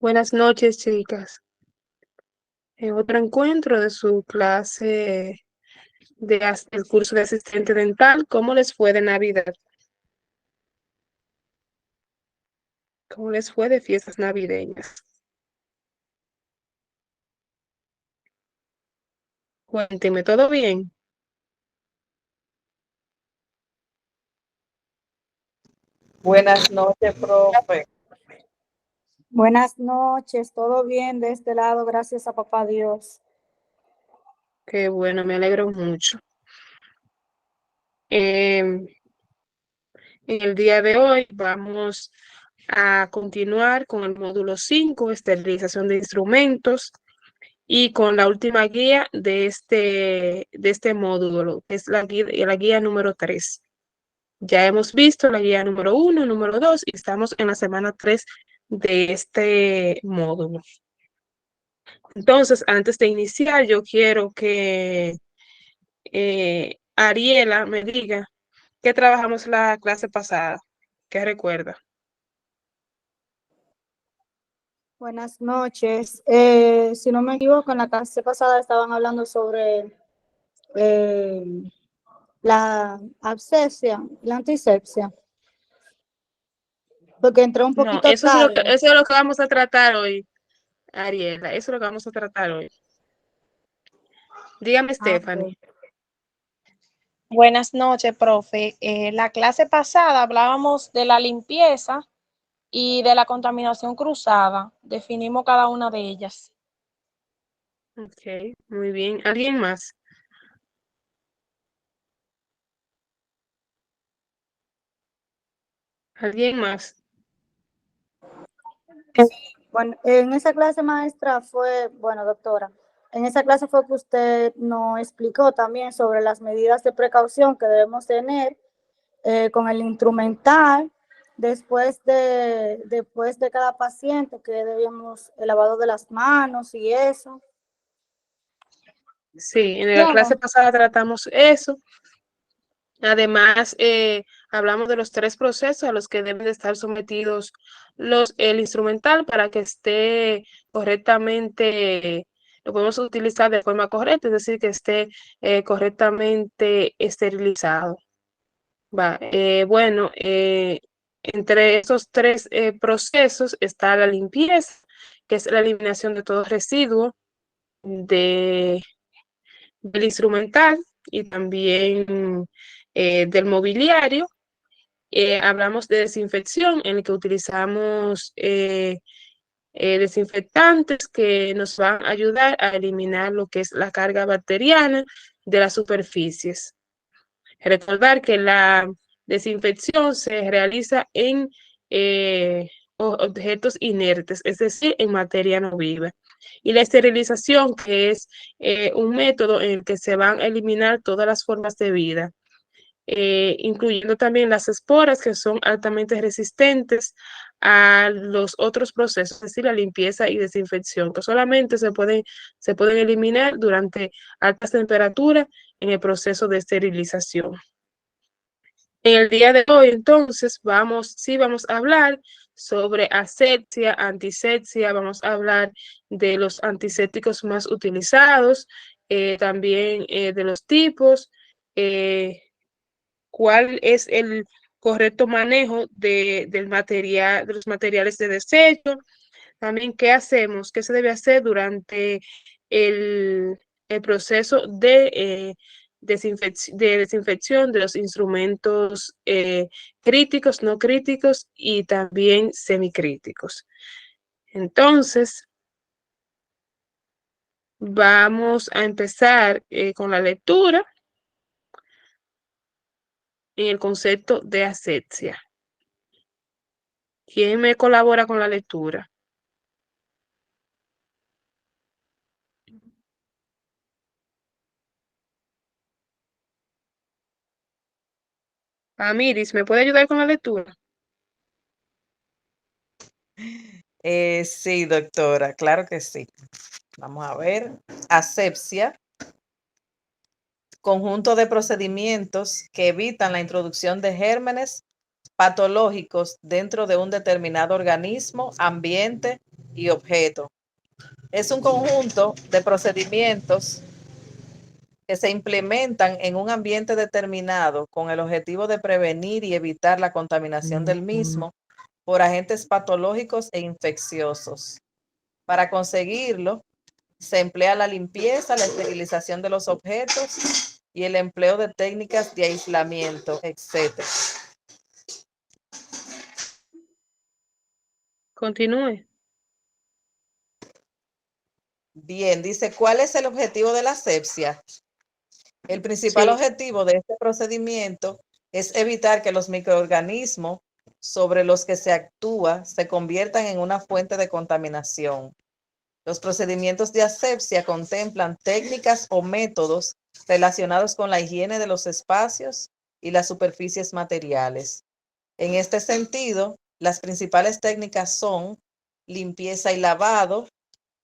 Buenas noches, chicas. En otro encuentro de su clase del curso de asistente dental, ¿cómo les fue de Navidad? ¿Cómo les fue de fiestas navideñas? Cuénteme, ¿todo bien? Buenas noches, profe. Buenas noches, todo bien de este lado, gracias a papá Dios. Qué bueno, me alegro mucho. En el día de hoy vamos a continuar con el módulo 5, esterilización de instrumentos, y con la última guía de este módulo, que es la guía número 3. Ya hemos visto la guía número 1, número 2 y estamos en la semana 3 de este módulo. Entonces, antes de iniciar, yo quiero que Ariela me diga qué trabajamos la clase pasada, qué recuerda. Buenas noches. Si no me equivoco, en la clase pasada estaban hablando sobre eh, la abscesia, la antisepsia, porque entré un No, poquito tarde. eso es lo que vamos a tratar hoy, Ariela, eso es lo que vamos a tratar hoy. Dígame, Ah, Stephanie. ok. Buenas noches, profe. La clase pasada hablábamos de la limpieza y de la contaminación cruzada. Definimos cada una de ellas. Ok, muy bien. ¿Alguien más? ¿Alguien más? Bueno, en esa clase maestra fue, bueno, doctora, en esa clase fue que usted nos explicó también sobre las medidas de precaución que debemos tener con el instrumental después de cada paciente, que debemos el lavado de las manos y eso. Sí, en ¿Sí la o clase no? pasada tratamos eso. Además, hablamos de los tres procesos a los que deben de estar sometidos el instrumental para que esté correctamente, lo podemos utilizar de forma correcta, es decir, que esté correctamente esterilizado. Bueno, entre esos tres procesos está la limpieza, que es la eliminación de todo residuo de, del instrumental y también del mobiliario. Hablamos de desinfección, en el que utilizamos desinfectantes que nos van a ayudar a eliminar lo que es la carga bacteriana de las superficies. Recordar que la desinfección se realiza en objetos inertes, es decir, en materia no viva. Y la esterilización, que es un método en el que se van a eliminar todas las formas de vida, incluyendo también las esporas, que son altamente resistentes a los otros procesos, es decir, la limpieza y desinfección, que solamente se pueden eliminar durante altas temperaturas en el proceso de esterilización. En el día de hoy, entonces, vamos a hablar sobre asepsia, antisepsia, vamos a hablar de los antisépticos más utilizados, también de los tipos, eh, cuál es el correcto manejo del material, de los materiales de desecho, también qué hacemos, qué se debe hacer durante el, el proceso de desinfección de los instrumentos críticos, no críticos y también semicríticos. Entonces, vamos a empezar con la lectura en el concepto de asepsia. ¿Quién me colabora con la lectura? Amiris, ¿me puede ayudar con la lectura? Sí, doctora, claro que sí. Vamos a ver. Asepsia, conjunto de procedimientos que evitan la introducción de gérmenes patológicos dentro de un determinado organismo, ambiente y objeto. Es un conjunto de procedimientos que se implementan en un ambiente determinado con el objetivo de prevenir y evitar la contaminación del mismo por agentes patológicos e infecciosos. Para conseguirlo, se emplea la limpieza, la esterilización de los objetos y el empleo de técnicas de aislamiento, etc. Continúe. Bien, dice, ¿cuál es el objetivo de la asepsia? El principal Sí. objetivo de este procedimiento es evitar que los microorganismos sobre los que se actúa se conviertan en una fuente de contaminación. Los procedimientos de asepsia contemplan técnicas o métodos relacionados con la higiene de los espacios y las superficies materiales. En este sentido, las principales técnicas son limpieza y lavado,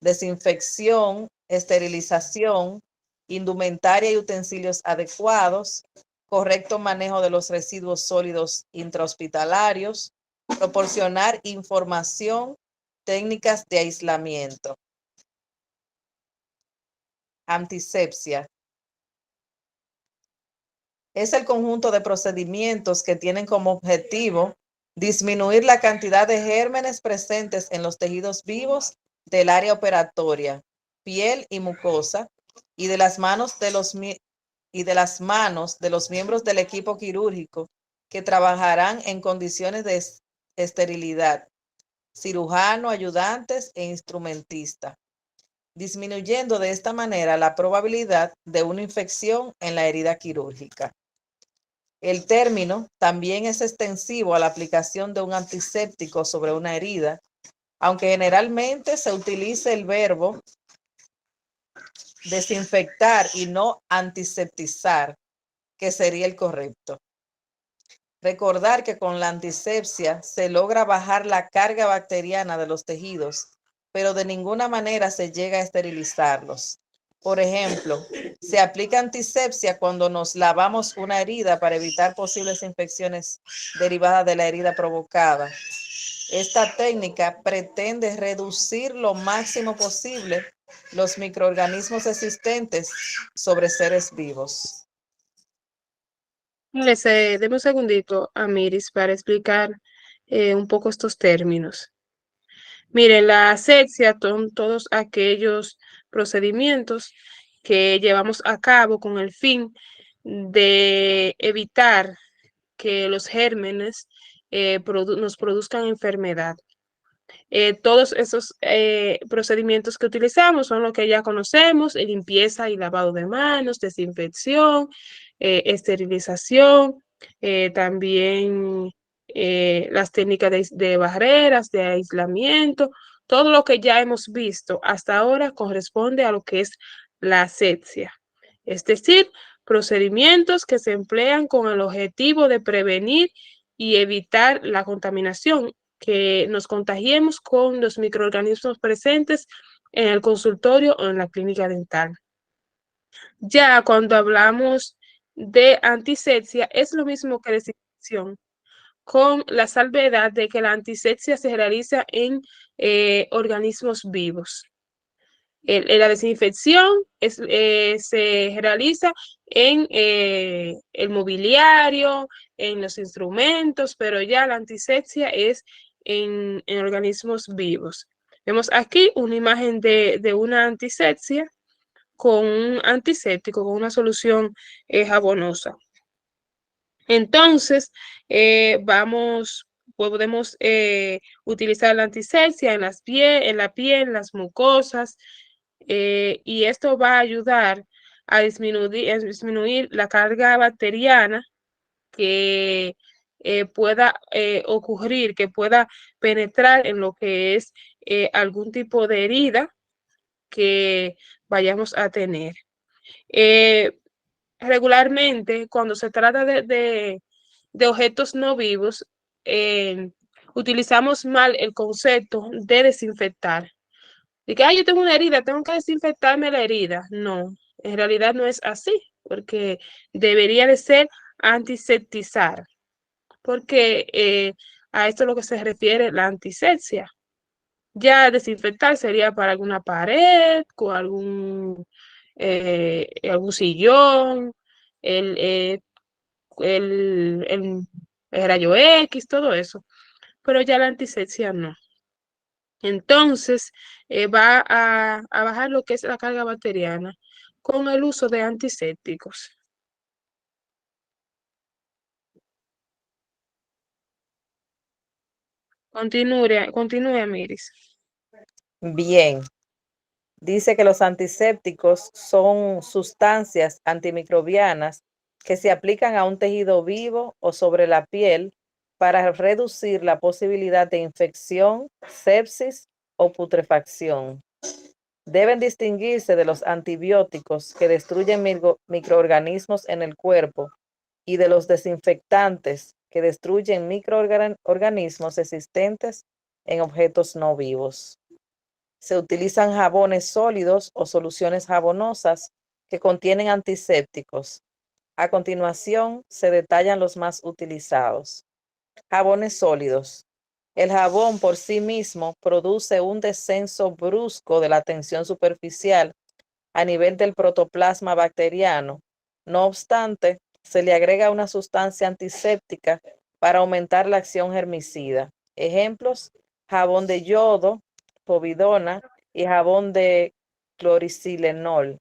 desinfección, esterilización, indumentaria y utensilios adecuados, correcto manejo de los residuos sólidos intrahospitalarios, proporcionar información, técnicas de aislamiento. Antisepsia. Es el conjunto de procedimientos que tienen como objetivo disminuir la cantidad de gérmenes presentes en los tejidos vivos del área operatoria, piel y mucosa, y de las manos de los miembros del equipo quirúrgico que trabajarán en condiciones de esterilidad, cirujano, ayudantes e instrumentista, disminuyendo de esta manera la probabilidad de una infección en la herida quirúrgica. El término también es extensivo a la aplicación de un antiséptico sobre una herida, aunque generalmente se utiliza el verbo desinfectar y no antiseptizar, que sería el correcto. Recordar que con la antisepsia se logra bajar la carga bacteriana de los tejidos, pero de ninguna manera se llega a esterilizarlos. Por ejemplo, se aplica antisepsia cuando nos lavamos una herida para evitar posibles infecciones derivadas de la herida provocada. Esta técnica pretende reducir lo máximo posible los microorganismos existentes sobre seres vivos. Deme un segundito a Miris para explicar un poco estos términos. Miren, la asepsia son todos aquellos procedimientos que llevamos a cabo con el fin de evitar que los gérmenes nos produzcan enfermedad. Todos esos procedimientos que utilizamos son los que ya conocemos: limpieza y lavado de manos, desinfección, esterilización, también las técnicas de barreras, de aislamiento. Todo lo que ya hemos visto hasta ahora corresponde a lo que es la asepsia, es decir, procedimientos que se emplean con el objetivo de prevenir y evitar la contaminación, que nos contagiemos con los microorganismos presentes en el consultorio o en la clínica dental. Ya cuando hablamos de antisepsia, es lo mismo que desinfección, con la salvedad de que la antisepsia se realiza en organismos vivos. La desinfección se realiza en el mobiliario, en los instrumentos, pero ya la antisepsia es en organismos vivos. Vemos aquí una imagen de una antisepsia con un antiséptico, con una solución jabonosa. Entonces, podemos utilizar la antisepsia en la piel, en las mucosas, y esto va a ayudar a disminuir la carga bacteriana que pueda ocurrir, que pueda penetrar en lo que es algún tipo de herida que vayamos a tener. Regularmente, cuando se trata de objetos no vivos, utilizamos mal el concepto de desinfectar. De que yo tengo una herida, tengo que desinfectarme la herida. No, en realidad no es así, porque debería de ser antiseptizar, porque a esto es lo que se refiere la antisepsia. Ya desinfectar sería para alguna pared, con algún sillón, el, eh, el rayo X, todo eso. Pero ya la antisepsia no. Entonces, va a bajar lo que es la carga bacteriana con el uso de antisépticos. Continúe, Miris. Bien, dice que los antisépticos son sustancias antimicrobianas que se aplican a un tejido vivo o sobre la piel para reducir la posibilidad de infección, sepsis o putrefacción. Deben distinguirse de los antibióticos que destruyen microorganismos en el cuerpo y de los desinfectantes que destruyen microorganismos existentes en objetos no vivos. Se utilizan jabones sólidos o soluciones jabonosas que contienen antisépticos. A continuación, se detallan los más utilizados. Jabones sólidos. El jabón por sí mismo produce un descenso brusco de la tensión superficial a nivel del protoplasma bacteriano. No obstante, se le agrega una sustancia antiséptica para aumentar la acción germicida. Ejemplos: jabón de yodo, povidona, y jabón de cloroxileneol.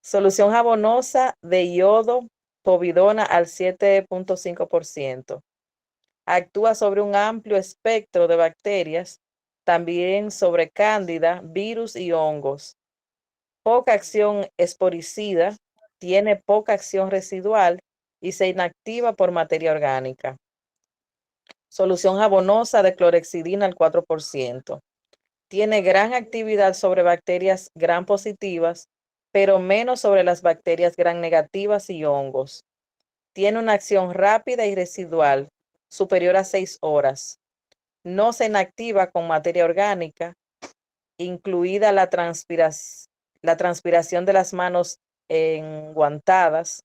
Solución jabonosa de yodo, povidona al 7.5%. Actúa sobre un amplio espectro de bacterias, también sobre cándida, virus y hongos. Poca acción esporicida, tiene poca acción residual y se inactiva por materia orgánica. Solución jabonosa de clorhexidina al 4%. Tiene gran actividad sobre bacterias gram positivas, pero menos sobre las bacterias gram negativas y hongos. Tiene una acción rápida y residual, superior a 6 horas. No se inactiva con materia orgánica, incluida la transpiración de las manos enguantadas.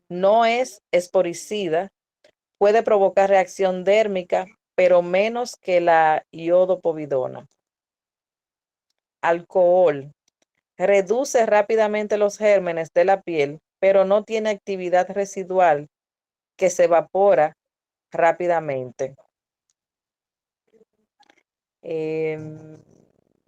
No es esporicida, puede provocar reacción dérmica, pero menos que la iodopovidona. Alcohol. Reduce rápidamente los gérmenes de la piel, pero no tiene actividad residual que se evapora rápidamente.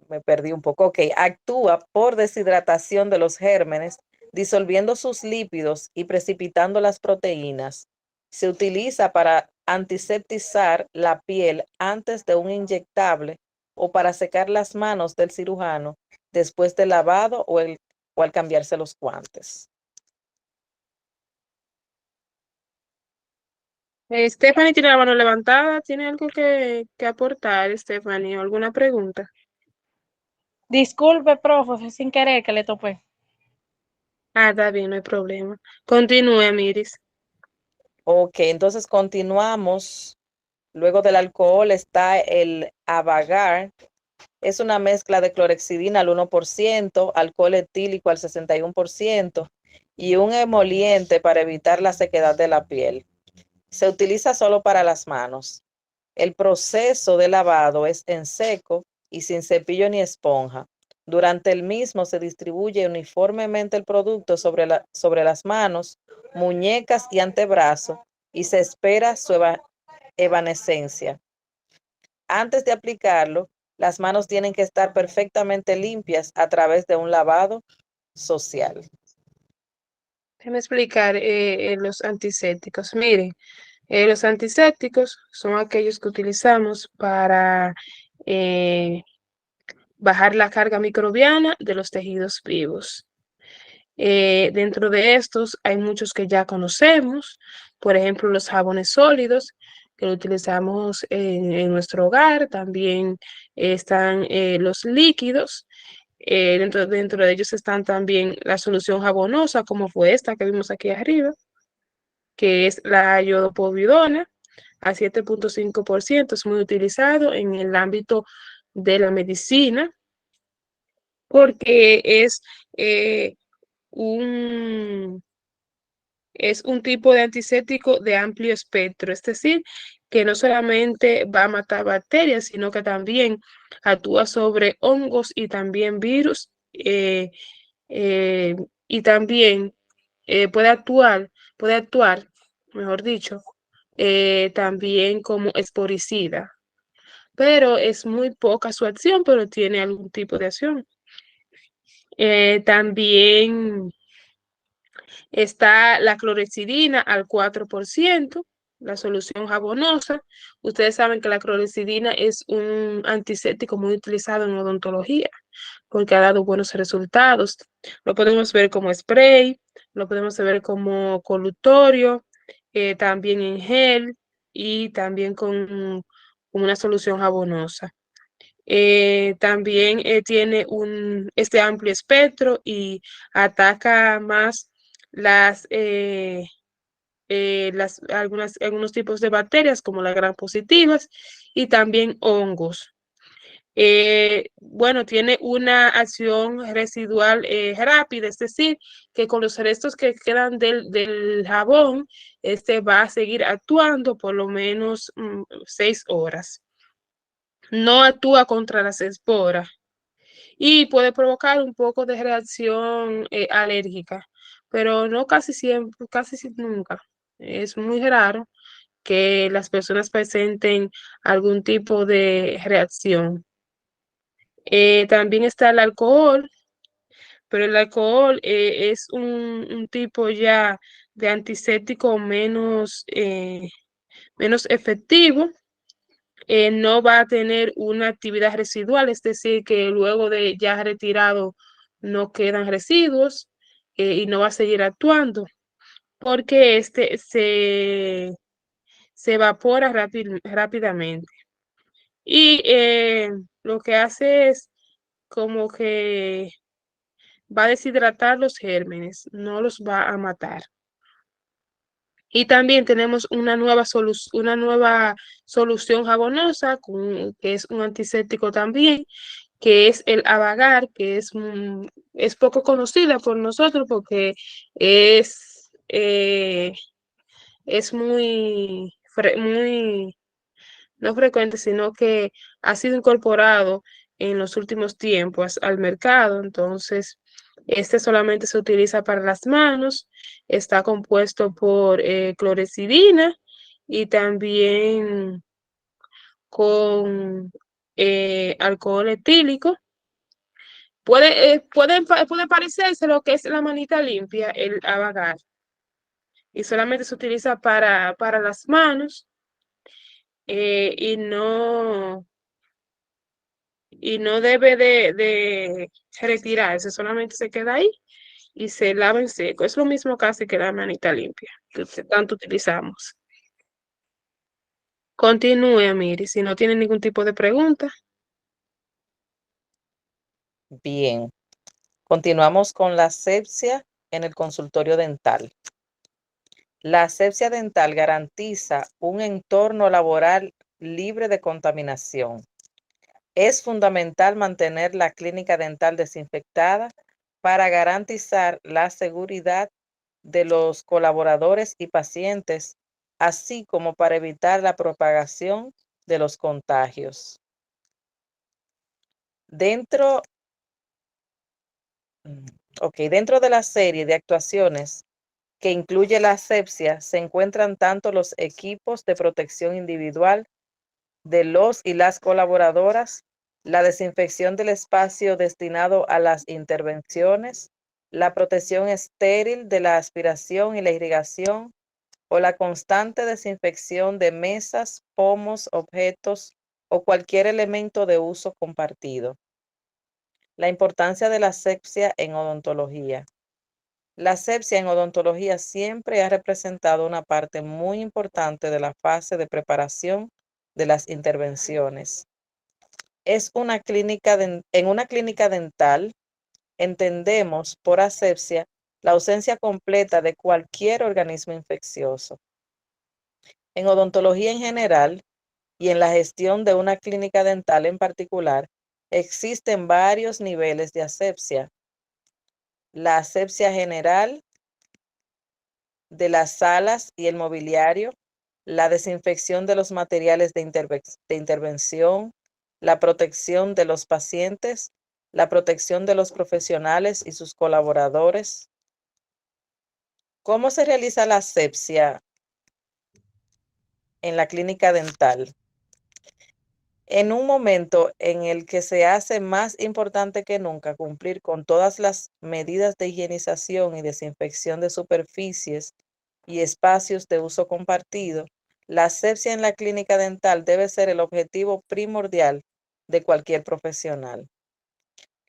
Me perdí un poco. Ok, actúa por deshidratación de los gérmenes, disolviendo sus lípidos y precipitando las proteínas. Se utiliza para antiseptizar la piel antes de un inyectable o para secar las manos del cirujano después del lavado o al cambiarse los guantes. Stephanie tiene la mano levantada. ¿Tiene algo que aportar, Stephanie? ¿Alguna pregunta? Disculpe, profe, fue sin querer que le topé. Ah, está bien, no hay problema. Continúe, Miris. Ok, entonces continuamos. Luego del alcohol está el Avagar. Es una mezcla de clorhexidina al 1%, alcohol etílico al 61% y un emoliente para evitar la sequedad de la piel. Se utiliza solo para las manos. El proceso de lavado es en seco y sin cepillo ni esponja. Durante el mismo se distribuye uniformemente el producto sobre las manos, muñecas y antebrazo y se espera su evanescencia. Antes de aplicarlo, las manos tienen que estar perfectamente limpias a través de un lavado social. Déjame explicar los antisépticos. Miren, los antisépticos son aquellos que utilizamos para eh, bajar la carga microbiana de los tejidos vivos. Dentro de estos hay muchos que ya conocemos, por ejemplo, los jabones sólidos que lo utilizamos en nuestro hogar, también están los líquidos. Dentro de ellos están también la solución jabonosa, como fue esta que vimos aquí arriba, que es la iodopovidona a 7.5%. Es muy utilizado en el ámbito de la medicina porque eh, un, es un tipo de antiséptico de amplio espectro, es decir, que no solamente va a matar bacterias, sino que también actúa sobre hongos y también virus, y también puede actuar, mejor dicho, también como esporicida, pero es muy poca su acción, pero tiene algún tipo de acción. También está la clorexidina al 4%, la solución jabonosa. Ustedes saben que la clorexidina es un antiséptico muy utilizado en odontología porque ha dado buenos resultados. Lo podemos ver como spray, lo podemos ver como colutorio, también en gel y también con una solución jabonosa. También tiene este amplio espectro y ataca más las, algunos tipos de bacterias como las gram positivas y también hongos. Bueno, tiene una acción residual rápida, es decir, que con los restos que quedan del jabón, este va a seguir actuando por lo menos 6 horas. No actúa contra las esporas y puede provocar un poco de reacción alérgica, pero no casi siempre, nunca. Es muy raro que las personas presenten algún tipo de reacción. También está el alcohol, pero el alcohol es un tipo ya de antiséptico menos efectivo. No va a tener una actividad residual, es decir, que luego de ya retirado no quedan residuos, y no va a seguir actuando, porque este se evapora rápidamente. Y lo que hace es como que va a deshidratar los gérmenes, no los va a matar. Y también tenemos una nueva solución jabonosa, que es un antiséptico también, que es el Abagar, que es poco conocida por nosotros porque es muy no frecuente, sino que ha sido incorporado en los últimos tiempos al mercado. Entonces, este solamente se utiliza para las manos, está compuesto por clorexidina y también con alcohol etílico. Puede parecerse lo que es la manita limpia, el Abagar, y solamente se utiliza para las manos, y no debe de retirarse, solamente se queda ahí y se lava en seco. Es lo mismo casi que la manita limpia, que tanto utilizamos. Continúe, Miri, si no tiene ningún tipo de pregunta. Bien, continuamos con la asepsia en el consultorio dental. La asepsia dental garantiza un entorno laboral libre de contaminación. Es fundamental mantener la clínica dental desinfectada para garantizar la seguridad de los colaboradores y pacientes, así como para evitar la propagación de los contagios. Dentro de la serie de actuaciones que incluye la asepsia, se encuentran tanto los equipos de protección individual de los y las colaboradoras, la desinfección del espacio destinado a las intervenciones, la protección estéril de la aspiración y la irrigación, o la constante desinfección de mesas, pomos, objetos o cualquier elemento de uso compartido. La importancia de la asepsia en odontología. La asepsia en odontología siempre ha representado una parte muy importante de la fase de preparación de las intervenciones. En una clínica dental, entendemos por asepsia la ausencia completa de cualquier organismo infeccioso. En odontología en general y en la gestión de una clínica dental en particular, existen varios niveles de asepsia. La asepsia general de las salas y el mobiliario, la desinfección de los materiales de intervención, la protección de los pacientes, la protección de los profesionales y sus colaboradores. ¿Cómo se realiza la asepsia en la clínica dental? En un momento en el que se hace más importante que nunca cumplir con todas las medidas de higienización y desinfección de superficies y espacios de uso compartido, la asepsia en la clínica dental debe ser el objetivo primordial de cualquier profesional.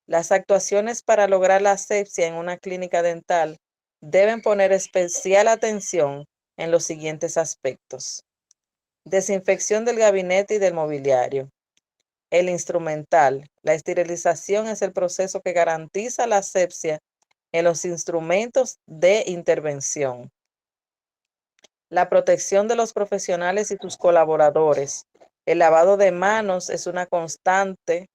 Las actuaciones para lograr la asepsia en una clínica dental deben poner especial atención en los siguientes aspectos. Desinfección del gabinete y del mobiliario. El instrumental. La esterilización es el proceso que garantiza la asepsia en los instrumentos de intervención. La protección de los profesionales y sus colaboradores. El lavado de manos es una constante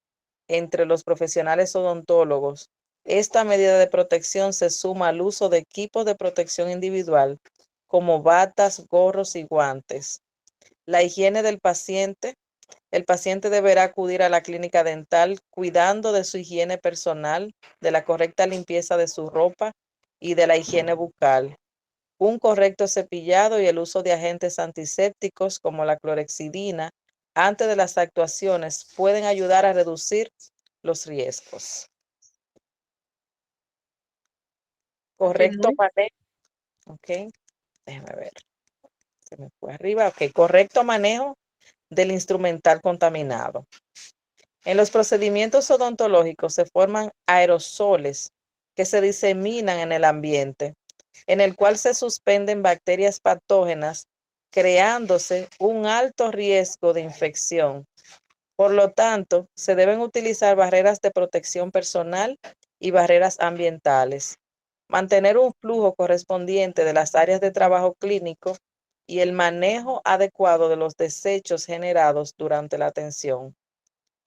entre los profesionales odontólogos. Esta medida de protección se suma al uso de equipos de protección individual, como batas, gorros y guantes. La higiene del paciente. El paciente deberá acudir a la clínica dental cuidando de su higiene personal, de la correcta limpieza de su ropa y de la higiene bucal. Un correcto cepillado y el uso de agentes antisépticos como la clorexidina antes de las actuaciones pueden ayudar a reducir los riesgos. Correcto manejo. Ok, déjame ver. Se me fue arriba. Ok, correcto manejo del instrumental contaminado. En los procedimientos odontológicos se forman aerosoles que se diseminan en el ambiente, en el cual se suspenden bacterias patógenas, creándose un alto riesgo de infección. Por lo tanto, se deben utilizar barreras de protección personal y barreras ambientales. Mantener un flujo correspondiente de las áreas de trabajo clínico y el manejo adecuado de los desechos generados durante la atención.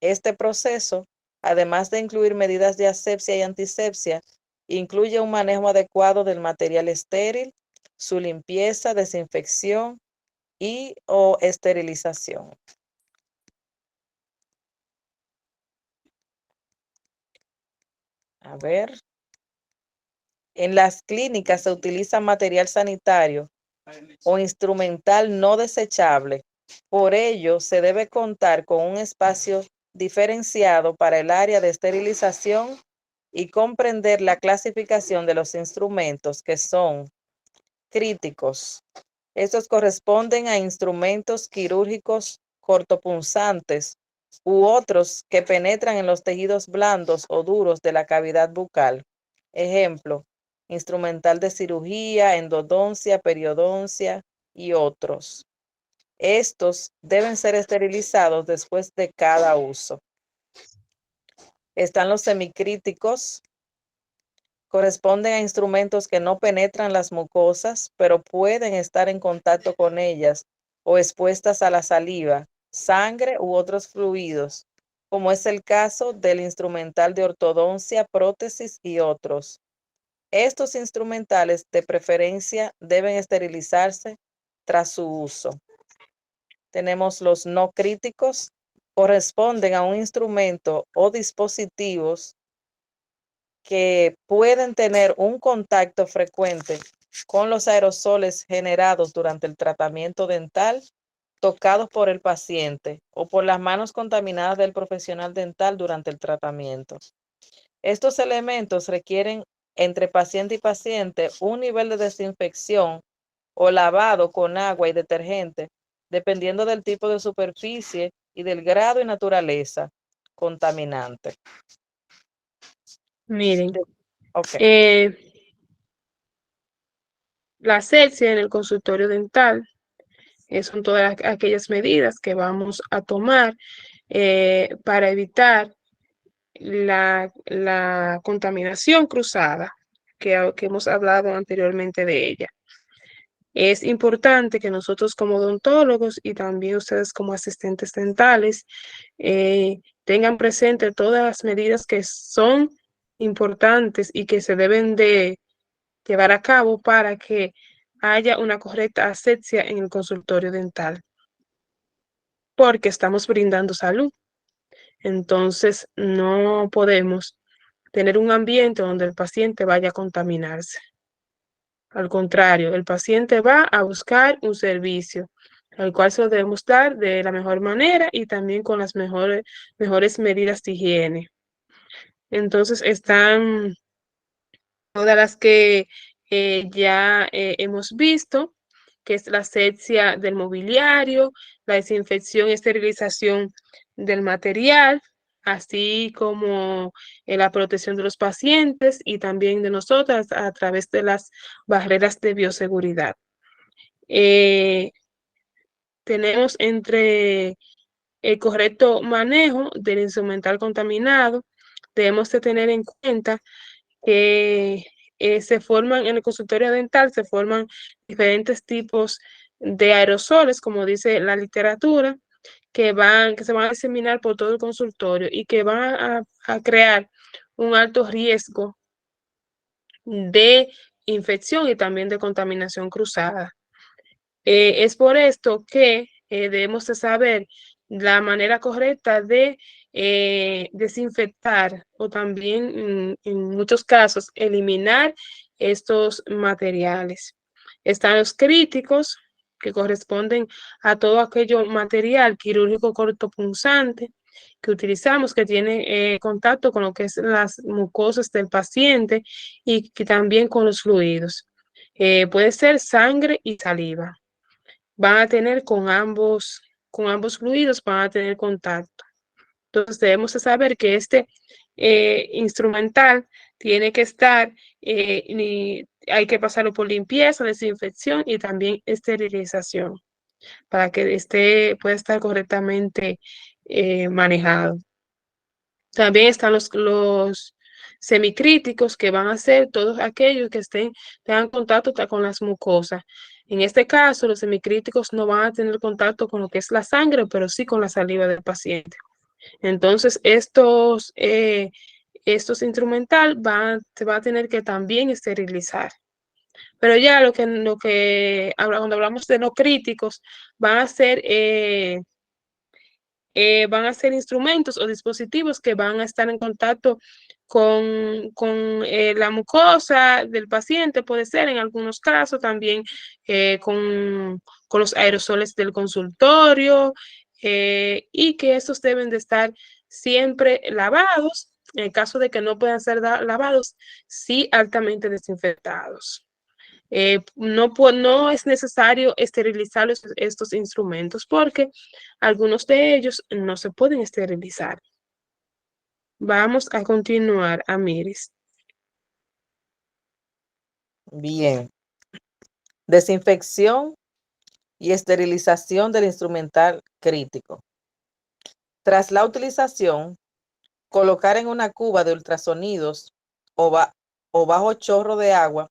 Este proceso, además de incluir medidas de asepsia y antisepsia, incluye un manejo adecuado del material estéril, su limpieza, desinfección y o esterilización. A ver. En las clínicas se utiliza material sanitario o instrumental no desechable. Por ello, se debe contar con un espacio diferenciado para el área de esterilización y comprender la clasificación de los instrumentos que son críticos. Estos corresponden a instrumentos quirúrgicos cortopunzantes u otros que penetran en los tejidos blandos o duros de la cavidad bucal. Ejemplo, instrumental de cirugía, endodoncia, periodoncia y otros. Estos deben ser esterilizados después de cada uso. Están los semicríticos. Corresponden a instrumentos que no penetran las mucosas, pero pueden estar en contacto con ellas o expuestas a la saliva, sangre u otros fluidos, como es el caso del instrumental de ortodoncia, prótesis y otros. Estos instrumentales de preferencia deben esterilizarse tras su uso. Tenemos los no críticos, corresponden a un instrumento o dispositivos que pueden tener un contacto frecuente con los aerosoles generados durante el tratamiento dental, tocados por el paciente o por las manos contaminadas del profesional dental durante el tratamiento. Estos elementos requieren entre paciente y paciente un nivel de desinfección o lavado con agua y detergente, dependiendo del tipo de superficie y del grado y naturaleza contaminante. Miren, Okay. La asepsia en el consultorio dental son todas aquellas medidas que vamos a tomar para evitar la contaminación cruzada que hemos hablado anteriormente de ella. Es importante que nosotros como odontólogos y también ustedes como asistentes dentales tengan presente todas las medidas que son importantes y que se deben de llevar a cabo para que haya una correcta asepsia en el consultorio dental, porque estamos brindando salud. Entonces, no podemos tener un ambiente donde el paciente vaya a contaminarse. Al contrario, el paciente va a buscar un servicio al cual se lo debemos dar de la mejor manera y también con las mejores medidas de higiene. Entonces, están todas las que ya hemos visto, que es la asepsia del mobiliario, la desinfección y esterilización del material, así como la protección de los pacientes y también de nosotras a través de las barreras de bioseguridad. Tenemos entre el correcto manejo del instrumental contaminado, debemos de tener en cuenta que se forman en el consultorio dental, se forman diferentes tipos de aerosoles, como dice la literatura, que se van a diseminar por todo el consultorio y que van a crear un alto riesgo de infección y también de contaminación cruzada. Es por esto que debemos de saber la manera correcta de desinfectar o también en muchos casos eliminar estos materiales. Están los críticos, que corresponden a todo aquello material quirúrgico cortopunzante que utilizamos, que tiene contacto con lo que es las mucosas del paciente y que también con los fluidos. Puede ser sangre y saliva. Van a tener con ambos fluidos, van a tener contacto. Entonces debemos de saber que este instrumental tiene que estar, hay que pasarlo por limpieza, desinfección y también esterilización para que pueda estar correctamente manejado. También están los semicríticos, que van a ser todos aquellos que tengan contacto con las mucosas. En este caso, los semicríticos no van a tener contacto con lo que es la sangre, pero sí con la saliva del paciente. Entonces, estos instrumental se va a tener que también esterilizar. Pero ya cuando hablamos de no críticos, van a ser instrumentos o dispositivos que van a estar en contacto con la mucosa del paciente, puede ser en algunos casos también con los aerosoles del consultorio, y que estos deben de estar siempre lavados. En el caso de que no puedan ser lavados, sí altamente desinfectados. No es necesario esterilizar estos instrumentos porque algunos de ellos no se pueden esterilizar. Vamos a continuar, Amiris. Bien. Desinfección y esterilización del instrumental crítico. Tras la utilización, colocar en una cuba de ultrasonidos o bajo chorro de agua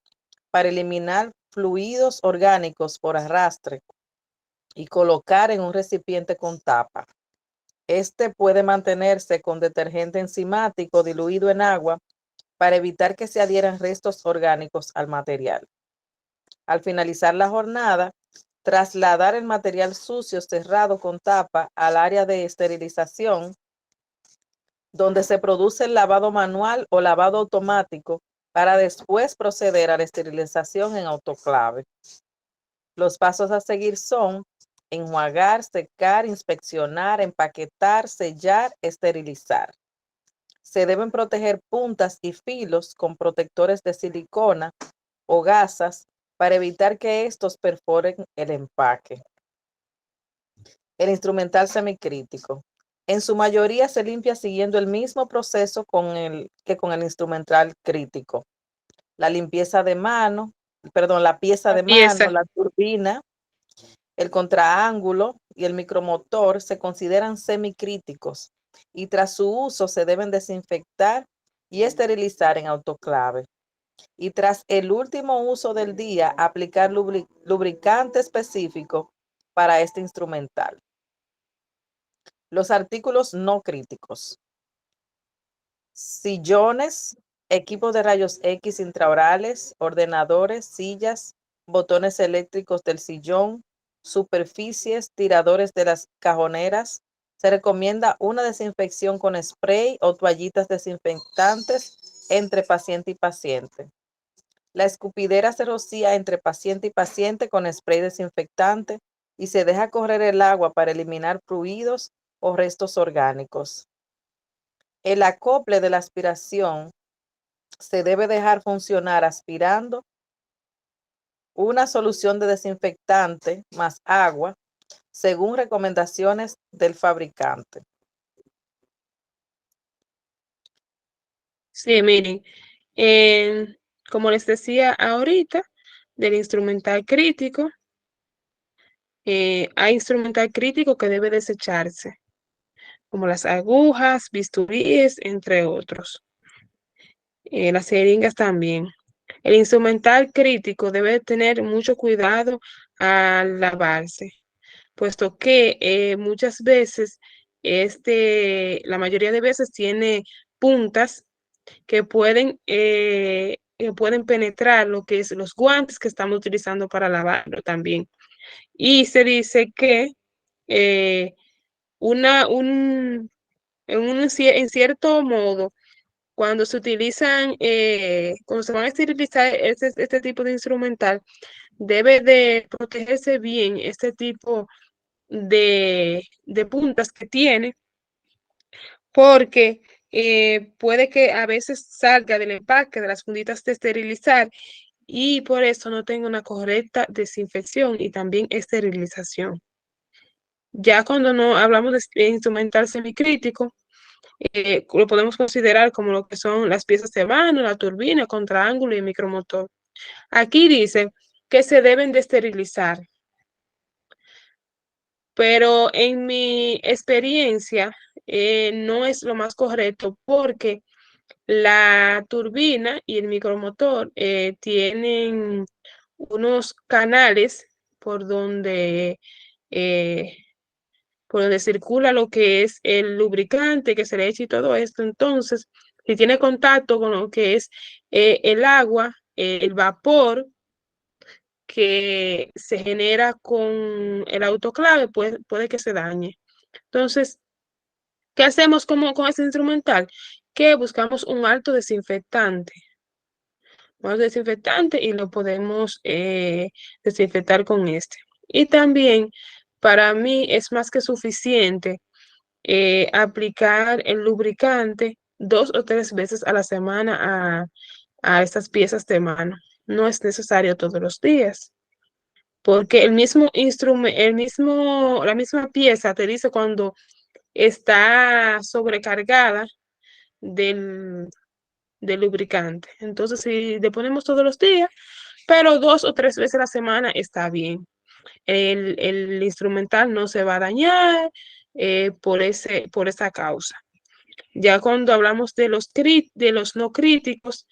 para eliminar fluidos orgánicos por arrastre y colocar en un recipiente con tapa. Este puede mantenerse con detergente enzimático diluido en agua para evitar que se adhieran restos orgánicos al material. Al finalizar la jornada, trasladar el material sucio cerrado con tapa al área de esterilización, donde se produce el lavado manual o lavado automático, para después proceder a la esterilización en autoclave. Los pasos a seguir son enjuagar, secar, inspeccionar, empaquetar, sellar, esterilizar. Se deben proteger puntas y filos con protectores de silicona o gasas para evitar que estos perforen el empaque. El instrumental semicrítico. En su mayoría se limpia siguiendo el mismo proceso que con el instrumental crítico. La pieza de mano, la turbina, el contraángulo y el micromotor se consideran semicríticos y tras su uso se deben desinfectar y esterilizar en autoclave. Y tras el último uso del día, aplicar lubricante específico para este instrumental. Los artículos no críticos. Sillones, equipos de rayos X intraorales, ordenadores, sillas, botones eléctricos del sillón, superficies, tiradores de las cajoneras. Se recomienda una desinfección con spray o toallitas desinfectantes entre paciente y paciente. La escupidera se rocía entre paciente y paciente con spray desinfectante y se deja correr el agua para eliminar fluidos o restos orgánicos. El acople de la aspiración se debe dejar funcionar aspirando una solución de desinfectante más agua, según recomendaciones del fabricante. Sí, miren, como les decía ahorita, del instrumental crítico, hay instrumental crítico que debe desecharse, como las agujas, bisturíes, entre otros. Las jeringas también. El instrumental crítico debe tener mucho cuidado al lavarse, puesto que muchas veces, la mayoría de veces tiene puntas que pueden penetrar lo que es los guantes que estamos utilizando para lavarlo también. Y se dice que eh, una, un, en cierto modo, cuando se van a esterilizar este tipo de instrumental, debe de protegerse bien este tipo de puntas que tiene, porque puede que a veces salga del empaque de las funditas de esterilizar y por eso no tenga una correcta desinfección y también esterilización. Ya cuando no hablamos de instrumental semicrítico, lo podemos considerar como lo que son las piezas de mano, la turbina, contraángulo y micromotor. Aquí dice que se deben de esterilizar, pero en mi experiencia no es lo más correcto porque la turbina y el micromotor tienen unos canales por donde, eh, por donde circula lo que es el lubricante que se le echa y todo esto. Entonces, si tiene contacto con lo que es el agua, el vapor que se genera con el autoclave, puede que se dañe. Entonces, ¿qué hacemos con ese instrumental? Que buscamos un alto desinfectante y lo podemos desinfectar con este. Y también, para mí es más que suficiente aplicar el lubricante 2 o 3 veces a la semana a estas piezas de mano. No es necesario todos los días, porque el mismo instrumento, la misma pieza te dice cuando está sobrecargada del, del lubricante. Entonces, si le ponemos todos los días, pero 2 o 3 veces a la semana está bien. El instrumental no se va a dañar por esa causa. Ya cuando hablamos de los no críticos,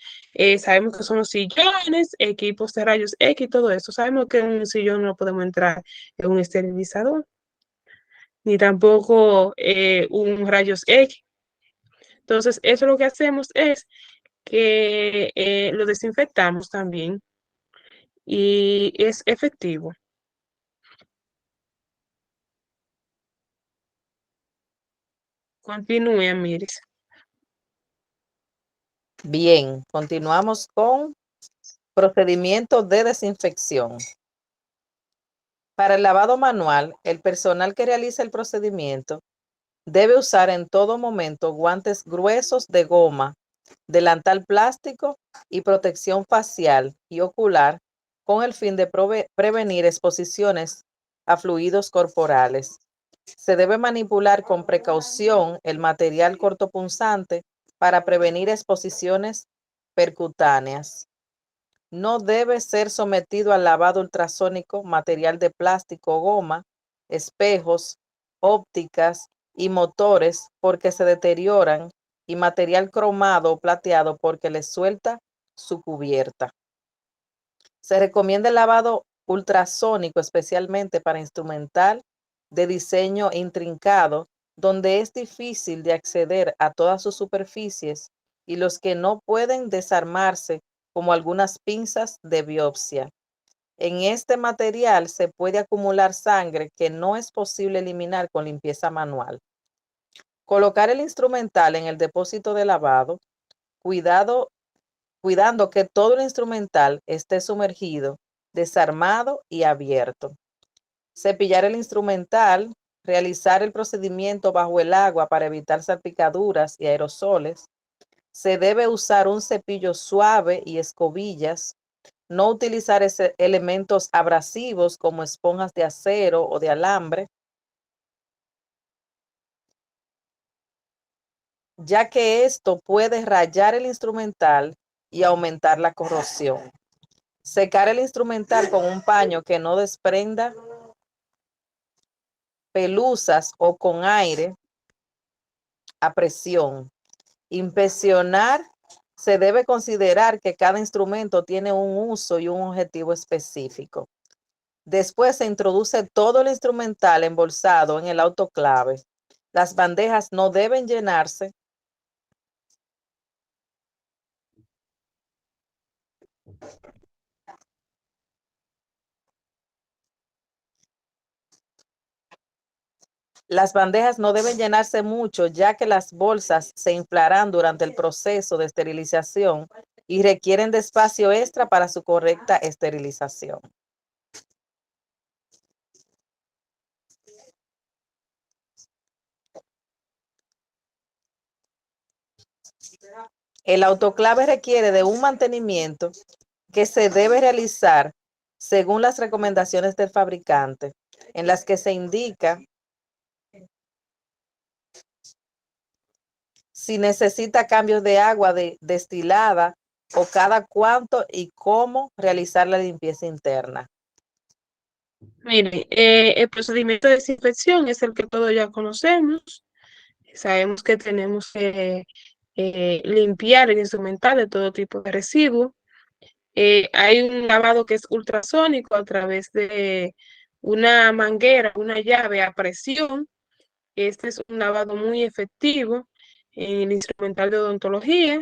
sabemos que son los sillones, equipos de rayos X, todo eso. Sabemos que en un sillón no podemos entrar en un esterilizador, ni tampoco un rayos X. Entonces, eso lo que hacemos es que lo desinfectamos también y es efectivo. Continúe, Miris. Bien, continuamos con procedimiento de desinfección. Para el lavado manual, el personal que realiza el procedimiento debe usar en todo momento guantes gruesos de goma, delantal plástico y protección facial y ocular con el fin de prevenir exposiciones a fluidos corporales. Se debe manipular con precaución el material cortopunzante para prevenir exposiciones percutáneas. No debe ser sometido al lavado ultrasónico material de plástico o goma, espejos, ópticas y motores porque se deterioran y material cromado o plateado porque le suelta su cubierta. Se recomienda el lavado ultrasónico especialmente para instrumental de diseño intrincado donde es difícil de acceder a todas sus superficies y los que no pueden desarmarse como algunas pinzas de biopsia. En este material se puede acumular sangre que no es posible eliminar con limpieza manual. Colocar el instrumental en el depósito de lavado, cuidando que todo el instrumental esté sumergido, desarmado y abierto. Cepillar el instrumental, realizar el procedimiento bajo el agua para evitar salpicaduras y aerosoles. Se debe usar un cepillo suave y escobillas. No utilizar elementos abrasivos como esponjas de acero o de alambre, ya que esto puede rayar el instrumental y aumentar la corrosión. Secar el instrumental con un paño que no desprenda pelusas o con aire a presión. Inspeccionar. Se debe considerar que cada instrumento tiene un uso y un objetivo específico. Después se introduce todo el instrumental embolsado en el autoclave. Las bandejas no deben llenarse. Las bandejas no deben llenarse mucho, ya que las bolsas se inflarán durante el proceso de esterilización y requieren de espacio extra para su correcta esterilización. El autoclave requiere de un mantenimiento que se debe realizar según las recomendaciones del fabricante, en las que se indica si necesita cambios de agua destilada o cada cuánto y cómo realizar la limpieza interna. Mire, el procedimiento de desinfección es el que todos ya conocemos. Sabemos que tenemos que limpiar el instrumental de todo tipo de residuos. Hay un lavado que es ultrasónico a través de una manguera, una llave a presión. Este es un lavado muy efectivo en el instrumental de odontología.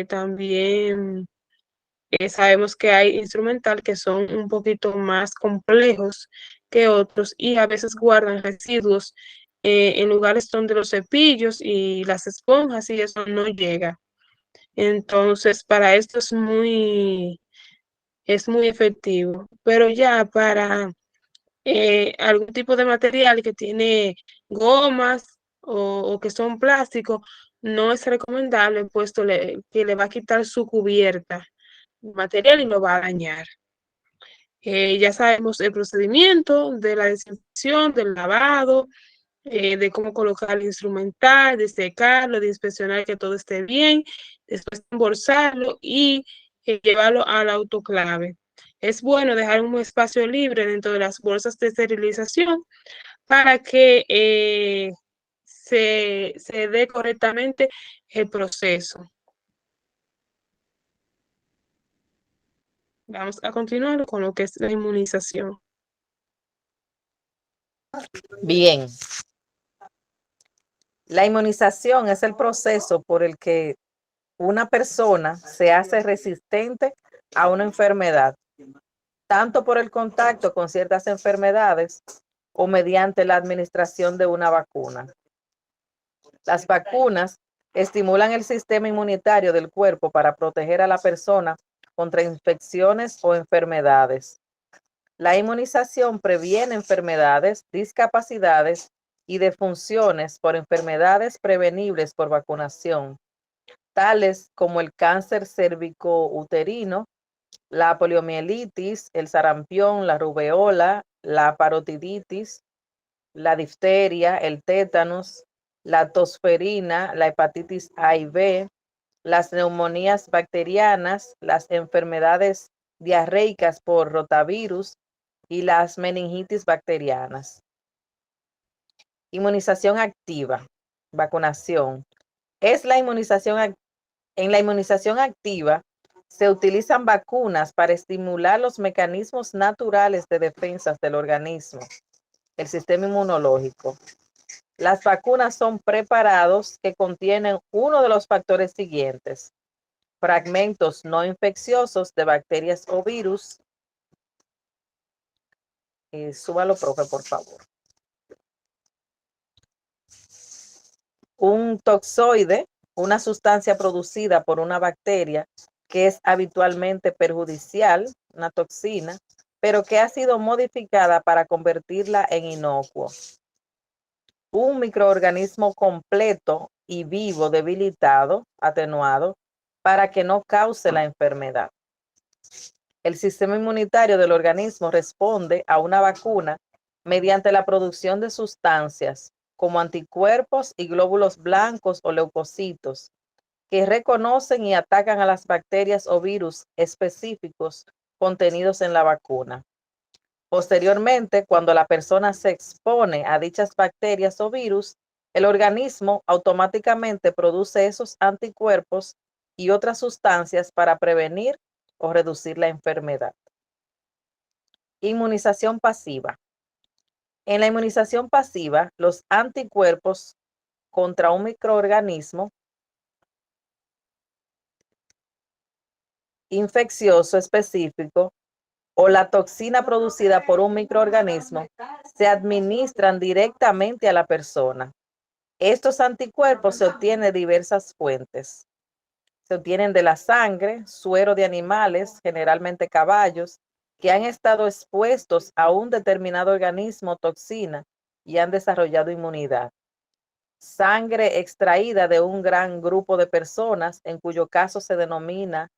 También sabemos que hay instrumental que son un poquito más complejos que otros y a veces guardan residuos en lugares donde los cepillos y las esponjas y eso no llega. Entonces, para esto es muy efectivo. Pero ya para algún tipo de material que tiene gomas o que son plásticos, no es recomendable, puesto que le va a quitar su cubierta material y lo va a dañar. Ya sabemos el procedimiento de la desinfección, del lavado, de cómo colocar el instrumental, de secarlo, de inspeccionar que todo esté bien, después embolsarlo y llevarlo al autoclave. Es bueno dejar un espacio libre dentro de las bolsas de esterilización para que se dé correctamente el proceso. Vamos a continuar con lo que es la inmunización. Bien. La inmunización es el proceso por el que una persona se hace resistente a una enfermedad, tanto por el contacto con ciertas enfermedades o mediante la administración de una vacuna. Las vacunas estimulan el sistema inmunitario del cuerpo para proteger a la persona contra infecciones o enfermedades. La inmunización previene enfermedades, discapacidades y defunciones por enfermedades prevenibles por vacunación, tales como el cáncer cérvico-uterino, la poliomielitis, el sarampión, la rubeola, la parotiditis, la difteria, el tétanos, la tosferina, la hepatitis A y B, las neumonías bacterianas, las enfermedades diarreicas por rotavirus y las meningitis bacterianas. Inmunización activa, vacunación. En la inmunización activa se utilizan vacunas para estimular los mecanismos naturales de defensa del organismo, el sistema inmunológico. Las vacunas son preparados que contienen uno de los factores siguientes: fragmentos no infecciosos de bacterias o virus, Súbalo, profe, por favor. Un toxoide, una sustancia producida por una bacteria que es habitualmente perjudicial, una toxina, pero que ha sido modificada para convertirla en inocuo. Un microorganismo completo y vivo debilitado, atenuado, para que no cause la enfermedad. El sistema inmunitario del organismo responde a una vacuna mediante la producción de sustancias como anticuerpos y glóbulos blancos o leucocitos que reconocen y atacan a las bacterias o virus específicos contenidos en la vacuna. Posteriormente, cuando la persona se expone a dichas bacterias o virus, el organismo automáticamente produce esos anticuerpos y otras sustancias para prevenir o reducir la enfermedad. Inmunización pasiva. En la inmunización pasiva, los anticuerpos contra un microorganismo infeccioso específico o la toxina producida por un microorganismo se administran directamente a la persona. Estos anticuerpos se obtienen de diversas fuentes. Se obtienen de la sangre, suero de animales, generalmente caballos, que han estado expuestos a un determinado organismo o toxina y han desarrollado inmunidad. Sangre extraída de un gran grupo de personas, en cuyo caso se denomina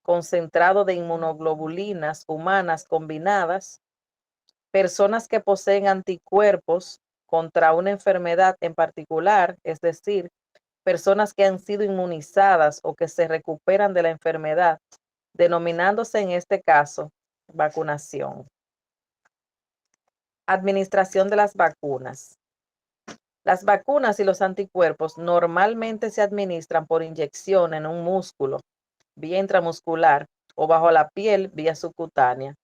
concentrado de inmunoglobulinas humanas combinadas. Personas que poseen anticuerpos contra una enfermedad en particular, es decir, personas que han sido inmunizadas o que se recuperan de la enfermedad, denominándose en este caso vacunación. Administración de las vacunas. Las vacunas y los anticuerpos normalmente se administran por inyección en un músculo, vía intramuscular, o bajo la piel, vía subcutánea.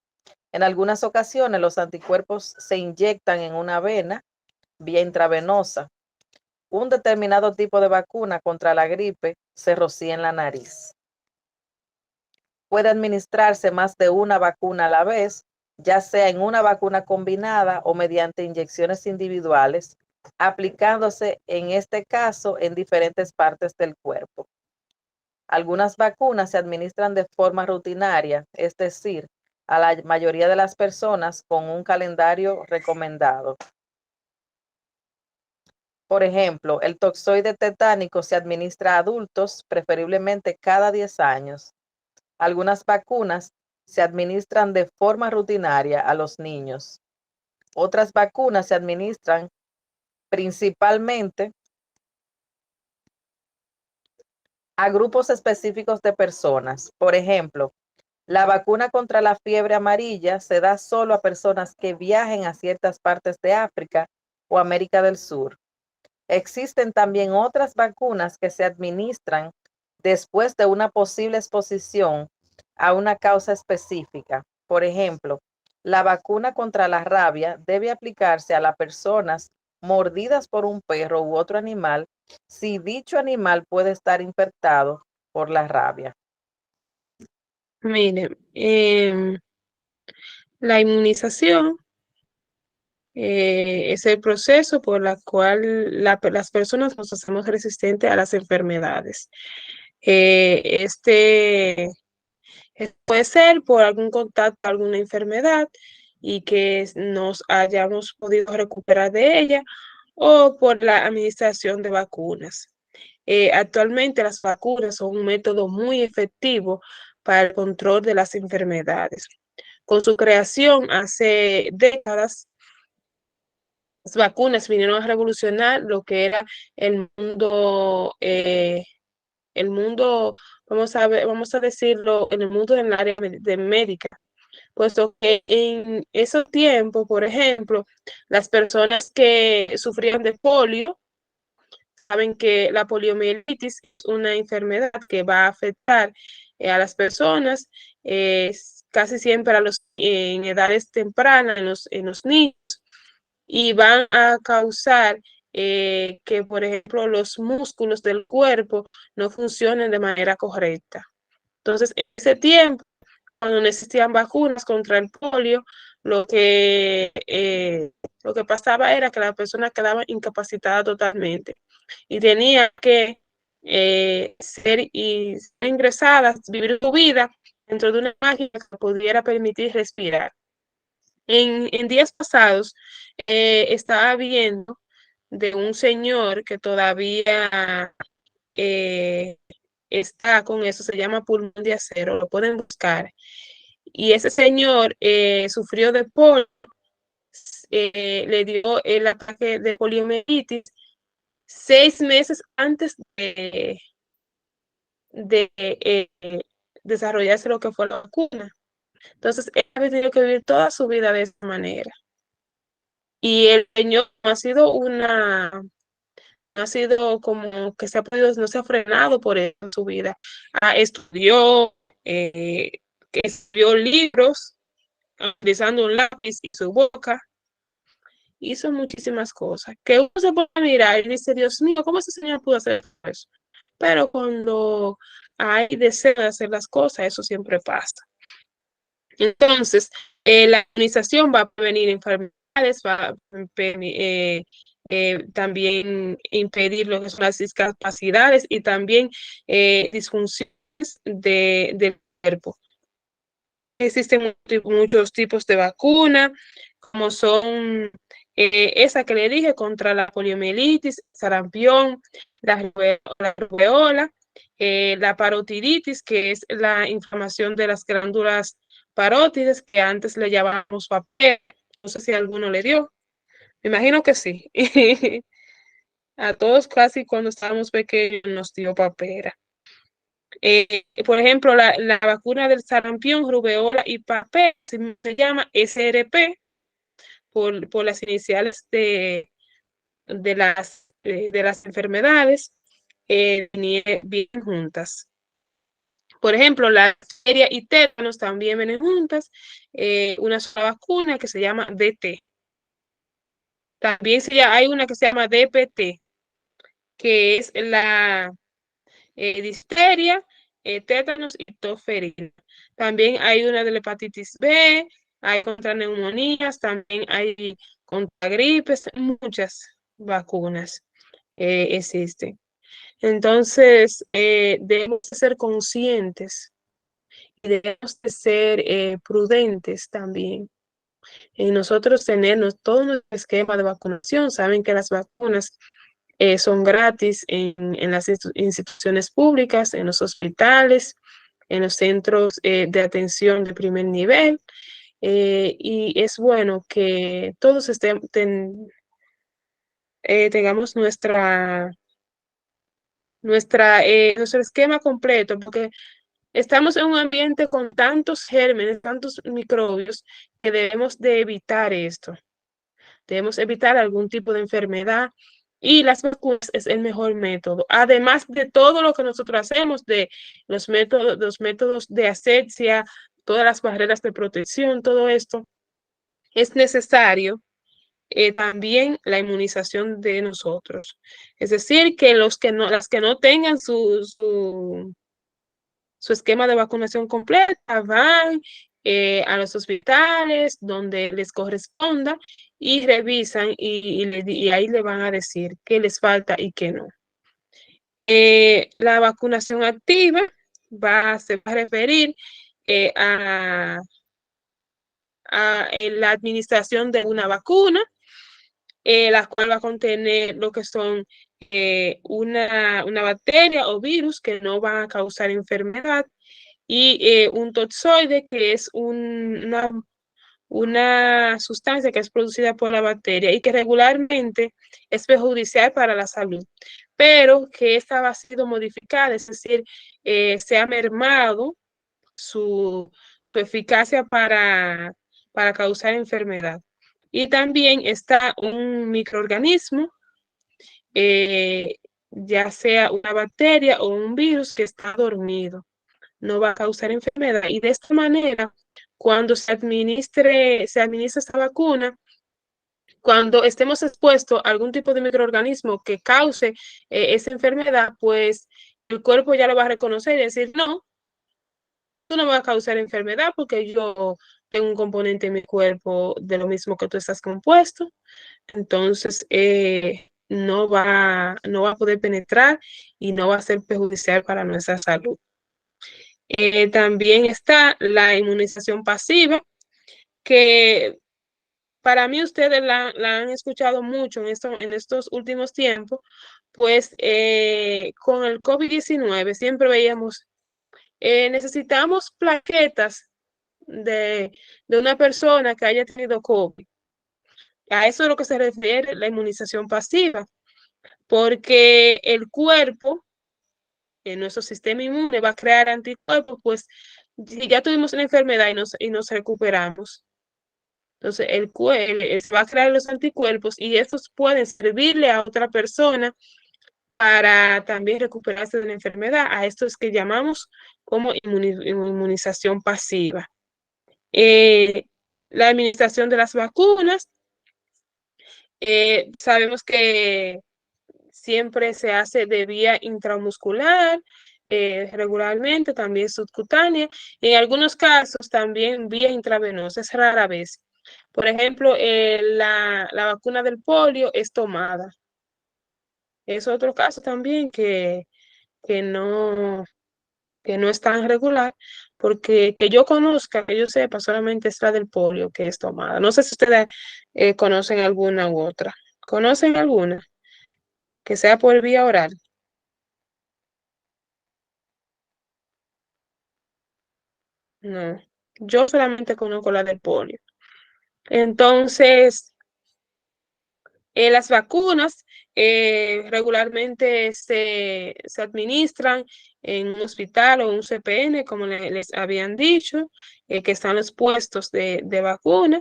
En algunas ocasiones los anticuerpos se inyectan en una vena, vía intravenosa. Un determinado tipo de vacuna contra la gripe se rocía en la nariz. Puede administrarse más de una vacuna a la vez, ya sea en una vacuna combinada o mediante inyecciones individuales, aplicándose en este caso en diferentes partes del cuerpo. Algunas vacunas se administran de forma rutinaria, es decir, a la mayoría de las personas con un calendario recomendado. Por ejemplo, el toxoide tetánico se administra a adultos, preferiblemente cada 10 años. Algunas vacunas se administran de forma rutinaria a los niños. Otras vacunas se administran principalmente a grupos específicos de personas. Por ejemplo, la vacuna contra la fiebre amarilla se da solo a personas que viajen a ciertas partes de África o América del Sur. Existen también otras vacunas que se administran después de una posible exposición a una causa específica. Por ejemplo, la vacuna contra la rabia debe aplicarse a las personas mordidas por un perro u otro animal si dicho animal puede estar infectado por la rabia. Miren, la inmunización es el proceso por el cual las personas nos hacemos resistentes a las enfermedades. Puede ser por algún contacto, alguna enfermedad y que nos hayamos podido recuperar de ella o por la administración de vacunas. Actualmente las vacunas son un método muy efectivo para el control de las enfermedades. Con su creación hace décadas, las vacunas vinieron a revolucionar lo que era el mundo, vamos a decirlo, en el mundo del área de médica, puesto que en esos tiempos, por ejemplo, las personas que sufrían de polio, saben que la poliomielitis es una enfermedad que va a afectar a las personas, casi siempre en edades tempranas, en los niños, y van a causar que, por ejemplo, los músculos del cuerpo no funcionen de manera correcta. Entonces, en ese tiempo, cuando no existían vacunas contra el polio, lo que pasaba era que la persona quedaba incapacitada totalmente y tenía que ser ingresada, vivir su vida dentro de una máquina que pudiera permitir respirar. En días pasados estaba viendo de un señor que todavía eh, está con eso, se llama pulmón de acero, lo pueden buscar. Y ese señor sufrió de polio, le dio el ataque de poliomielitis 6 meses antes de desarrollarse lo que fue la vacuna. Entonces, él ha tenido que vivir toda su vida de esa manera. Y el señor no ha sido como que se ha podido, no se ha frenado por eso en su vida. Estudió, que escribió libros, utilizando un lápiz y su boca, hizo muchísimas cosas, que uno se puede mirar y dice, Dios mío, ¿cómo ese señor pudo hacer eso? Pero cuando hay deseo de hacer las cosas, eso siempre pasa. Entonces, la inmunización va a prevenir enfermedades, va a también impedir lo que son las discapacidades y también disfunciones del cuerpo. Existen muchos tipos de vacuna, como son esa que le dije contra la poliomielitis, sarampión, la rubeola, la parotiditis, que es la inflamación de las glándulas parótides, que antes le llamábamos papera. No sé si a alguno le dio. Me imagino que sí. A todos casi cuando estábamos pequeños nos dio papera. Por ejemplo, la vacuna del sarampión, rubeola y papera se llama SRP por las iniciales de las enfermedades, vienen juntas. Por ejemplo, la difteria y tétanos también vienen juntas, una sola vacuna que se llama DT. También hay una que se llama DPT, que es la difteria, tétanos y tosferina. También hay una de la hepatitis B, hay contra neumonías, también hay contra gripes, muchas vacunas existen. Entonces, debemos de ser conscientes y debemos de ser prudentes también. Nosotros tenernos todo nuestro esquema de vacunación. Saben que las vacunas son gratis en las instituciones públicas, en los hospitales, en los centros de atención de primer nivel. Y es bueno que todos tengamos nuestro esquema completo, porque estamos en un ambiente con tantos gérmenes, tantos microbios, que debemos de evitar esto. Debemos evitar algún tipo de enfermedad y las vacunas es el mejor método. Además de todo lo que nosotros hacemos, de los métodos de asepsia, todas las barreras de protección, todo esto, es necesario también la inmunización de nosotros. Es decir, que las que no tengan su esquema de vacunación completa van a los hospitales donde les corresponda y revisan y ahí le van a decir qué les falta y qué no. La vacunación activa se va a referir a la administración de una vacuna, la cual va a contener lo que son una bacteria o virus que no van a causar enfermedad y un toxoide, que es una sustancia que es producida por la bacteria y que regularmente es perjudicial para la salud, pero que esta ha sido modificada, es decir, se ha mermado su eficacia para causar enfermedad. Y también está un microorganismo, ya sea una bacteria o un virus que está dormido, no va a causar enfermedad. Y de esta manera, cuando se administra esta vacuna, cuando estemos expuestos a algún tipo de microorganismo que cause esa enfermedad, pues el cuerpo ya lo va a reconocer y decir, no, tú no me vas a causar enfermedad porque yo tengo un componente en mi cuerpo de lo mismo que tú estás compuesto, entonces no va a poder penetrar y no va a ser perjudicial para nuestra salud. También está la inmunización pasiva, que para mí ustedes la han escuchado mucho en estos últimos tiempos, pues con el COVID-19 siempre veíamos, necesitamos plaquetas de una persona que haya tenido COVID. A eso es lo que se refiere la inmunización pasiva, porque el cuerpo, nuestro sistema inmune va a crear anticuerpos, pues si ya tuvimos una enfermedad y nos recuperamos, entonces va a crear los anticuerpos y estos pueden servirle a otra persona para también recuperarse de la enfermedad. A esto es que llamamos como inmunización pasiva. La administración de las vacunas, sabemos que siempre se hace de vía intramuscular, regularmente, también subcutánea, en algunos casos también vía intravenosa, es rara vez. Por ejemplo, la vacuna del polio es tomada. Es otro caso también que no, que no es tan regular, porque que yo conozca, que yo sepa, solamente es la del polio que es tomada. No sé si ustedes conocen alguna u otra. ¿Conocen alguna? Que sea por vía oral. No, yo solamente conozco la del polio. Entonces, las vacunas regularmente se administran en un hospital o un CPN, como les habían dicho, que están los puestos de vacuna.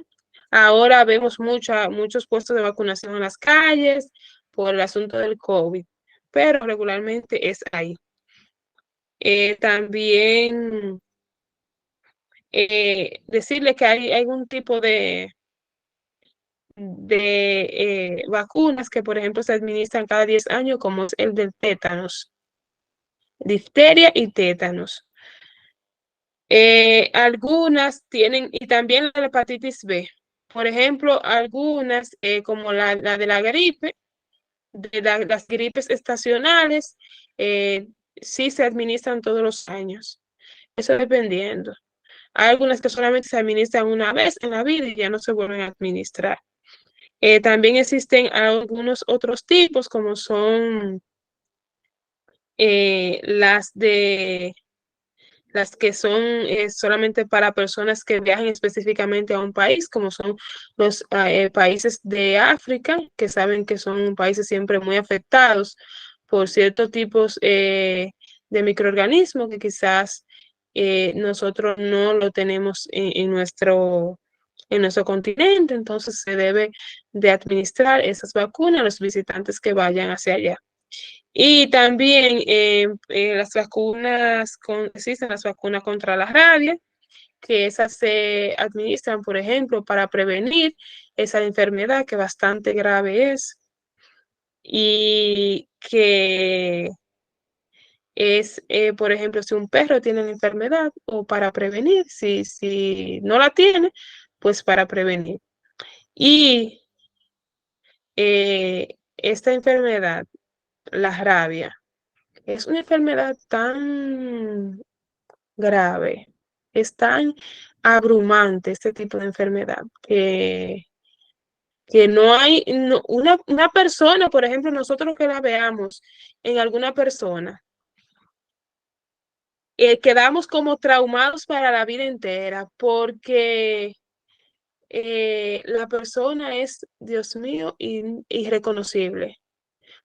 Ahora vemos muchos puestos de vacunación en las calles por el asunto del COVID, pero regularmente es ahí. También decirle que hay algún tipo de vacunas que, por ejemplo, se administran cada 10 años, como es el del tétanos, difteria y tétanos. Algunas tienen, y también la hepatitis B. Por ejemplo, algunas, como la de la gripe, las gripes estacionales, sí se administran todos los años. Eso dependiendo. Hay algunas que solamente se administran una vez en la vida y ya no se vuelven a administrar. También existen algunos otros tipos, como son las que son solamente para personas que viajan específicamente a un país, como son los países de África, que saben que son países siempre muy afectados por ciertos tipos de microorganismos que quizás nosotros no lo tenemos en nuestro continente, entonces se debe de administrar esas vacunas a los visitantes que vayan hacia allá. Y también existen las vacunas contra la rabia, que esas se administran, por ejemplo, para prevenir esa enfermedad que bastante grave es y que es, por ejemplo, si un perro tiene la enfermedad o para prevenir, si no la tiene, pues para prevenir. Y esta enfermedad, la rabia, es una enfermedad tan grave, es tan abrumante este tipo de enfermedad que no hay una persona, por ejemplo, nosotros que la veamos en alguna persona, quedamos como traumados para la vida entera porque la persona es, Dios mío, irreconocible,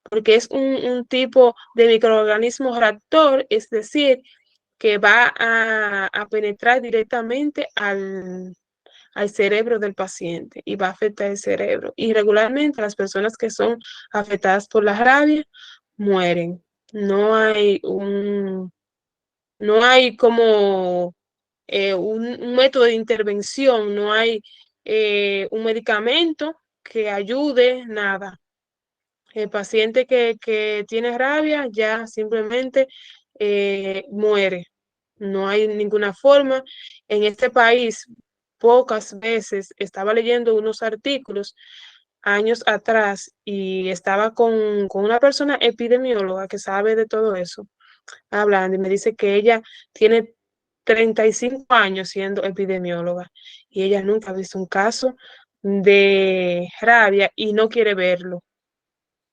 porque es un tipo de microorganismo raptor, es decir, que va a penetrar directamente al cerebro del paciente y va a afectar el cerebro. Y regularmente las personas que son afectadas por la rabia mueren. No hay no hay como un método de intervención, no hay un medicamento que ayude, nada. El paciente que tiene rabia ya simplemente muere. No hay ninguna forma. En este país pocas veces estaba leyendo unos artículos años atrás y estaba con una persona epidemióloga que sabe de todo eso, hablando, y me dice que ella tiene 35 años siendo epidemióloga y ella nunca ha visto un caso de rabia y no quiere verlo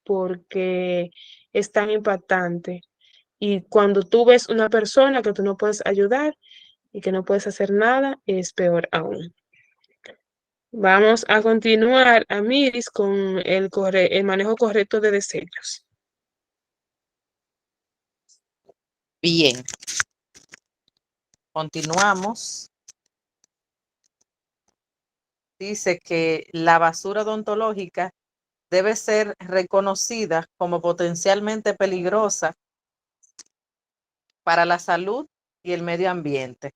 porque es tan impactante. Y cuando tú ves una persona que tú no puedes ayudar y que no puedes hacer nada, es peor aún. Vamos a continuar, Amiris, con el manejo correcto de desechos. Bien, continuamos. Dice que la basura odontológica debe ser reconocida como potencialmente peligrosa para la salud y el medio ambiente.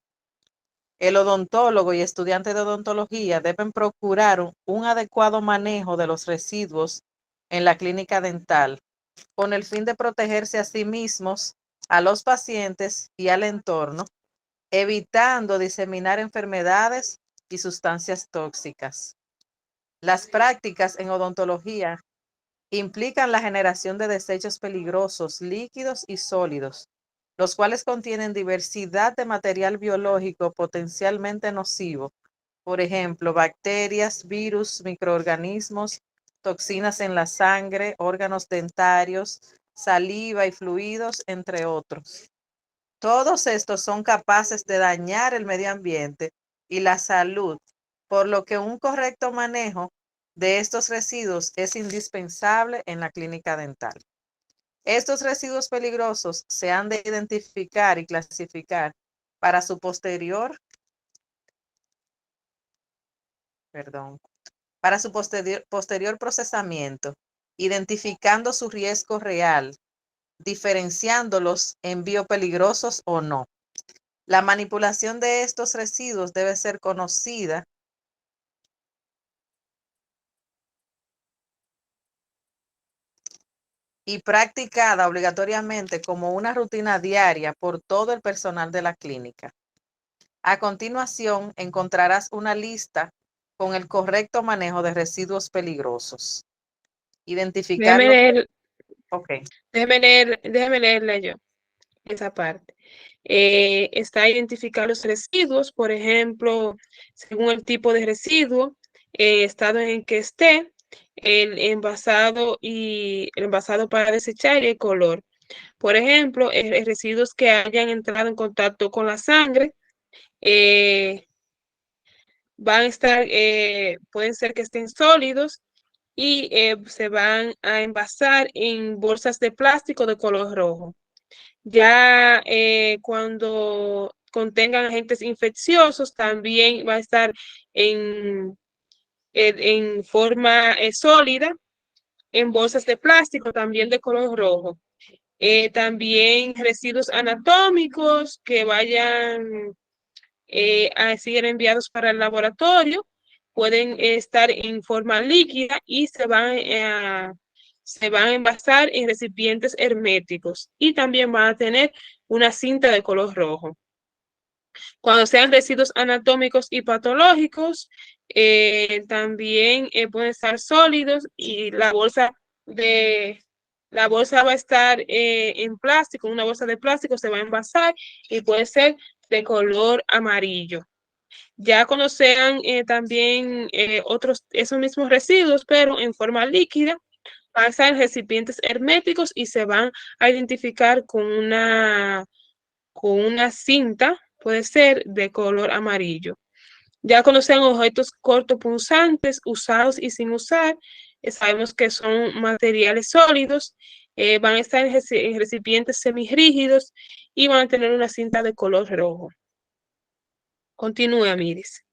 El odontólogo y estudiante de odontología deben procurar un adecuado manejo de los residuos en la clínica dental con el fin de protegerse a sí mismos, a los pacientes y al entorno, evitando diseminar enfermedades y sustancias tóxicas. Las prácticas en odontología implican la generación de desechos peligrosos, líquidos y sólidos, los cuales contienen diversidad de material biológico potencialmente nocivo, por ejemplo, bacterias, virus, microorganismos, toxinas en la sangre, órganos dentarios, saliva y fluidos, entre otros. Todos estos son capaces de dañar el medio ambiente y la salud, por lo que un correcto manejo de estos residuos es indispensable en la clínica dental. Estos residuos peligrosos se han de identificar y clasificar para su posterior procesamiento, identificando su riesgo real, diferenciándolos en biopeligrosos o no. La manipulación de estos residuos debe ser conocida y practicada obligatoriamente como una rutina diaria por todo el personal de la clínica. A continuación, encontrarás una lista con el correcto manejo de residuos peligrosos. Déjeme Identificarlo. leer, Ok. déjeme leerle yo esa parte. Está identificar los residuos, por ejemplo, según el tipo de residuo, estado en que esté, el envasado para desechar y el color. Por ejemplo, residuos que hayan entrado en contacto con la sangre, van a estar, pueden ser que estén sólidos y se van a envasar en bolsas de plástico de color rojo. Ya cuando contengan agentes infecciosos, también va a estar en forma sólida, en bolsas de plástico también de color rojo. También residuos anatómicos que vayan a ser enviados para el laboratorio, pueden estar en forma líquida y se van a envasar en recipientes herméticos y también van a tener una cinta de color rojo. Cuando sean residuos anatómicos y patológicos, también pueden estar sólidos y la bolsa va a estar en plástico, una bolsa de plástico se va a envasar y puede ser de color amarillo. Ya cuando sean también esos mismos residuos, pero en forma líquida, van a estar en recipientes herméticos y se van a identificar con una cinta, puede ser de color amarillo. Ya cuando sean objetos cortopunzantes, usados y sin usar, sabemos que son materiales sólidos, van a estar en recipientes semirrígidos y van a tener una cinta de color rojo. Continúe, Amiris.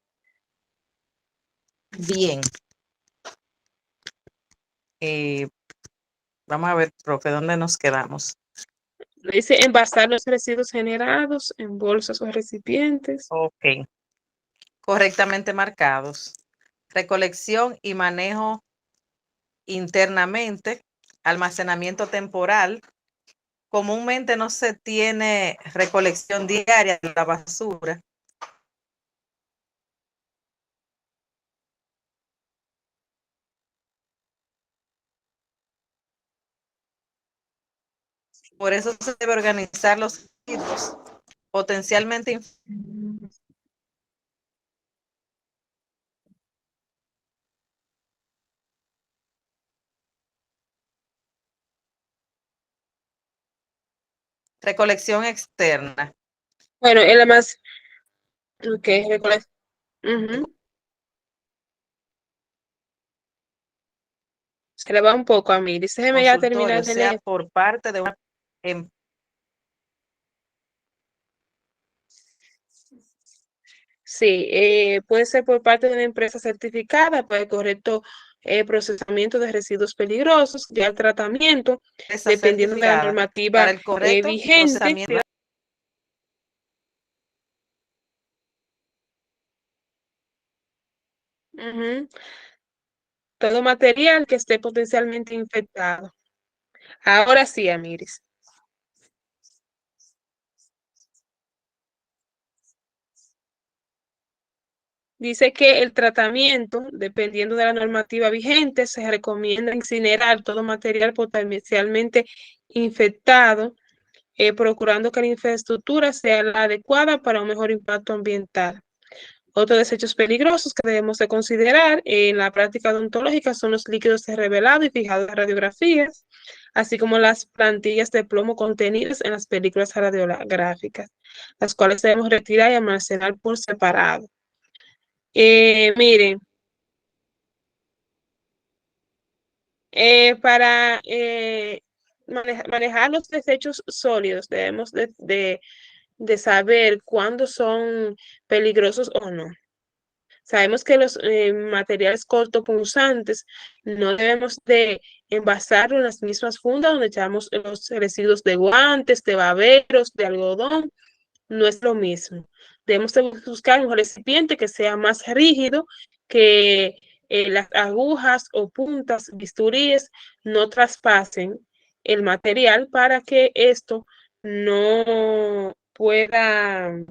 Bien. Vamos a ver, profe, ¿dónde nos quedamos? Dice envasar los residuos generados en bolsas o recipientes. Ok. Correctamente marcados. Recolección y manejo internamente. Almacenamiento temporal. Comúnmente no se tiene recolección diaria de la basura. Por eso se debe organizar los residuos potencialmente recolección externa. Bueno, es la más, ok, ujú. Se le va un poco a mí. Déjeme ya Consultorio, terminar de sea leer. por parte de una em- Sí, puede ser por parte de una empresa certificada para el correcto procesamiento de residuos peligrosos, ya el tratamiento, empresa dependiendo de la certificada para normativa el correcto vigente. procesamiento. Ujú. Todo material que esté potencialmente infectado. Ahora sí, Amiris. Dice que el tratamiento, dependiendo de la normativa vigente, se recomienda incinerar todo material potencialmente infectado, procurando que la infraestructura sea la adecuada para un mejor impacto ambiental. Otros desechos peligrosos que debemos de considerar en la práctica odontológica son los líquidos de revelado y fijado de radiografías, así como las plantillas de plomo contenidas en las películas radiográficas, las cuales debemos retirar y almacenar por separado. Miren, para manejar los desechos sólidos debemos de saber cuándo son peligrosos o no. Sabemos que los materiales cortopunzantes no debemos de envasarlo en las mismas fundas donde echamos los residuos de guantes, de baberos, de algodón. No es lo mismo. Debemos de buscar un recipiente que sea más rígido, que las agujas o puntas, bisturíes, no traspasen el material para que esto no pueda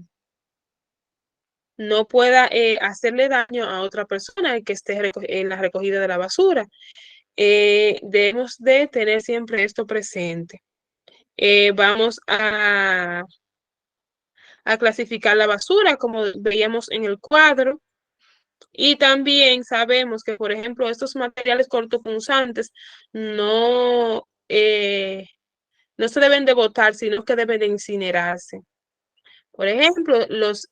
hacerle daño a otra persona que esté en la recogida de la basura. Debemos de tener siempre esto presente. Vamos a clasificar la basura como veíamos en el cuadro y también sabemos que, por ejemplo, estos materiales cortopunzantes no, no se deben de botar, sino que deben de incinerarse. Por ejemplo, los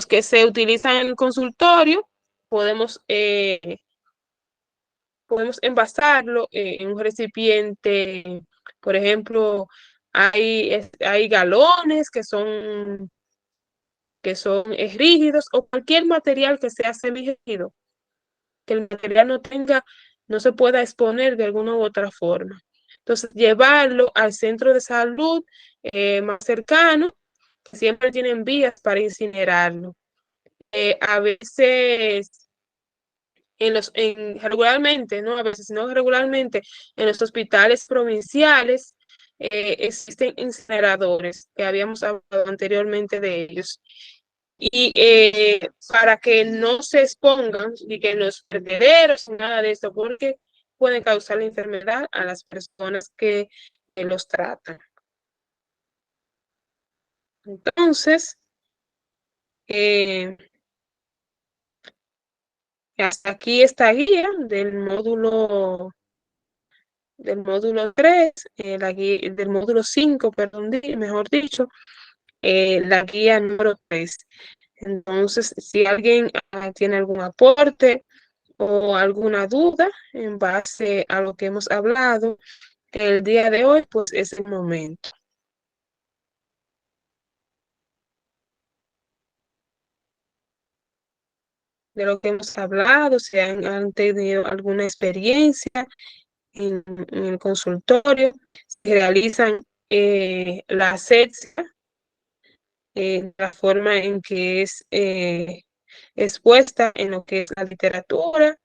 que se utilizan en el consultorio, podemos, podemos envasarlo en un recipiente. Por ejemplo, hay galones que son rígidos o cualquier material que sea semi-rígido, que el material no se pueda exponer de alguna u otra forma. Entonces, llevarlo al centro de salud más cercano, que siempre tienen vías para incinerarlo. A veces regularmente, no a veces, sino regularmente en los hospitales provinciales existen incineradores, que habíamos hablado anteriormente de ellos. Y para que no se expongan y que los vertederos, nada de esto, porque pueden causar la enfermedad a las personas que los tratan. Entonces, eh, hasta aquí esta guía del módulo 3, del módulo 5, perdón, mejor dicho, la guía número 3. Entonces, si alguien tiene algún aporte o alguna duda en base a lo que hemos hablado el día de hoy, pues es el momento. De lo que hemos hablado, si han tenido alguna experiencia en el consultorio, se realizan la asepsia, la forma en que es expuesta en lo que es la literatura,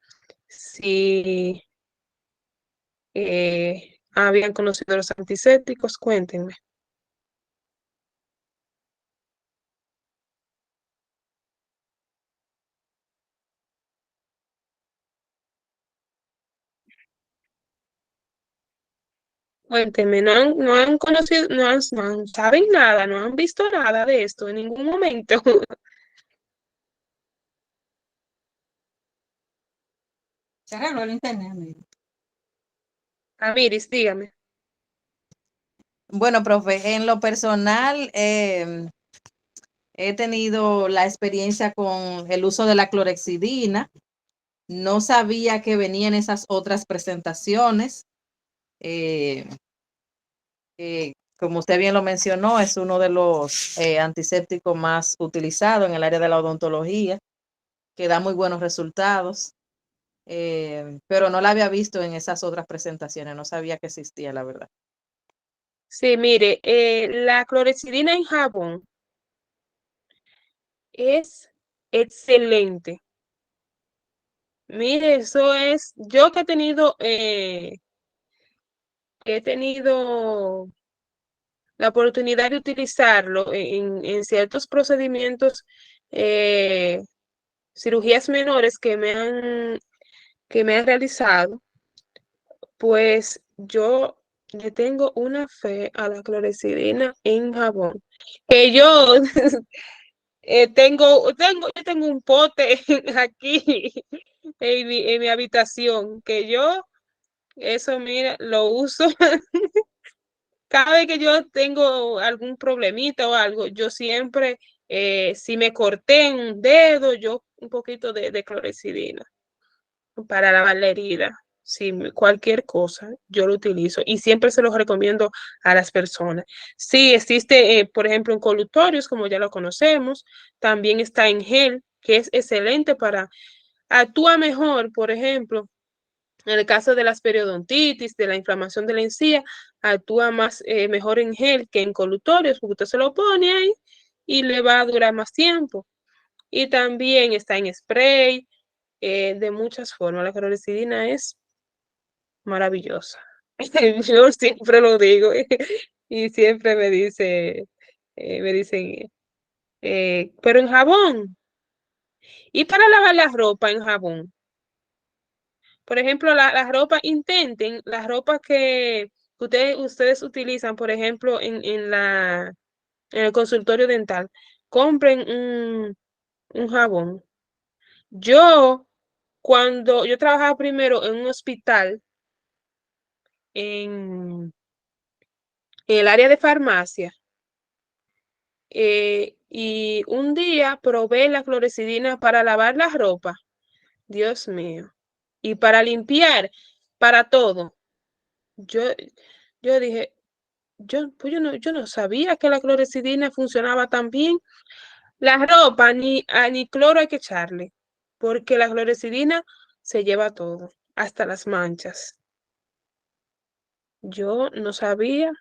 si habían conocido los antisépticos, cuéntenme. Cuénteme, no han conocido, no saben nada, no han visto nada de esto en ningún momento. Se arregló el internet, amigo. Amiris, dígame. Bueno, profe, en lo personal, he tenido la experiencia con el uso de la clorexidina. No sabía que venían esas otras presentaciones. Eh, como usted bien lo mencionó, es uno de los antisépticos más utilizados en el área de la odontología, que da muy buenos resultados. Pero no la había visto en esas otras presentaciones, no sabía que existía, la verdad. Sí, mire, la clorexidina en jabón es excelente. Mire, eso es, yo que he tenido la oportunidad de utilizarlo en ciertos procedimientos, eh, cirugías menores que me han realizado, pues yo le tengo una fe a la clorexidina en jabón, que yo yo tengo un pote aquí en mi habitación, que yo, eso, mira, lo uso. Cada vez que yo tengo algún problemita o algo, yo siempre, si me corté en un dedo, yo un poquito de clorexidina para lavar la herida. Si cualquier cosa, yo lo utilizo y siempre se los recomiendo a las personas. Sí, existe, por ejemplo, en colutorios, como ya lo conocemos, también está en gel, que es excelente actúa mejor, por ejemplo, en el caso de las periodontitis, de la inflamación de la encía, actúa mejor en gel que en colutorios, porque usted se lo pone ahí y le va a durar más tiempo. Y también está en spray, de muchas formas. La clorexidina es maravillosa. Yo siempre lo digo y siempre me dicen, pero en jabón. Y para lavar la ropa en jabón. Por ejemplo, la ropa, intenten las ropas que ustedes utilizan, por ejemplo, en el consultorio dental, compren un jabón. Yo, cuando yo trabajaba primero en un hospital, en el área de farmacia, y un día probé la clorexidina para lavar la ropa, Dios mío, y para limpiar, para todo. Yo, yo dije, yo no sabía que la clorexidina funcionaba tan bien. La ropa, ni cloro hay que echarle, porque la clorexidina se lleva todo, hasta las manchas. Yo no sabía.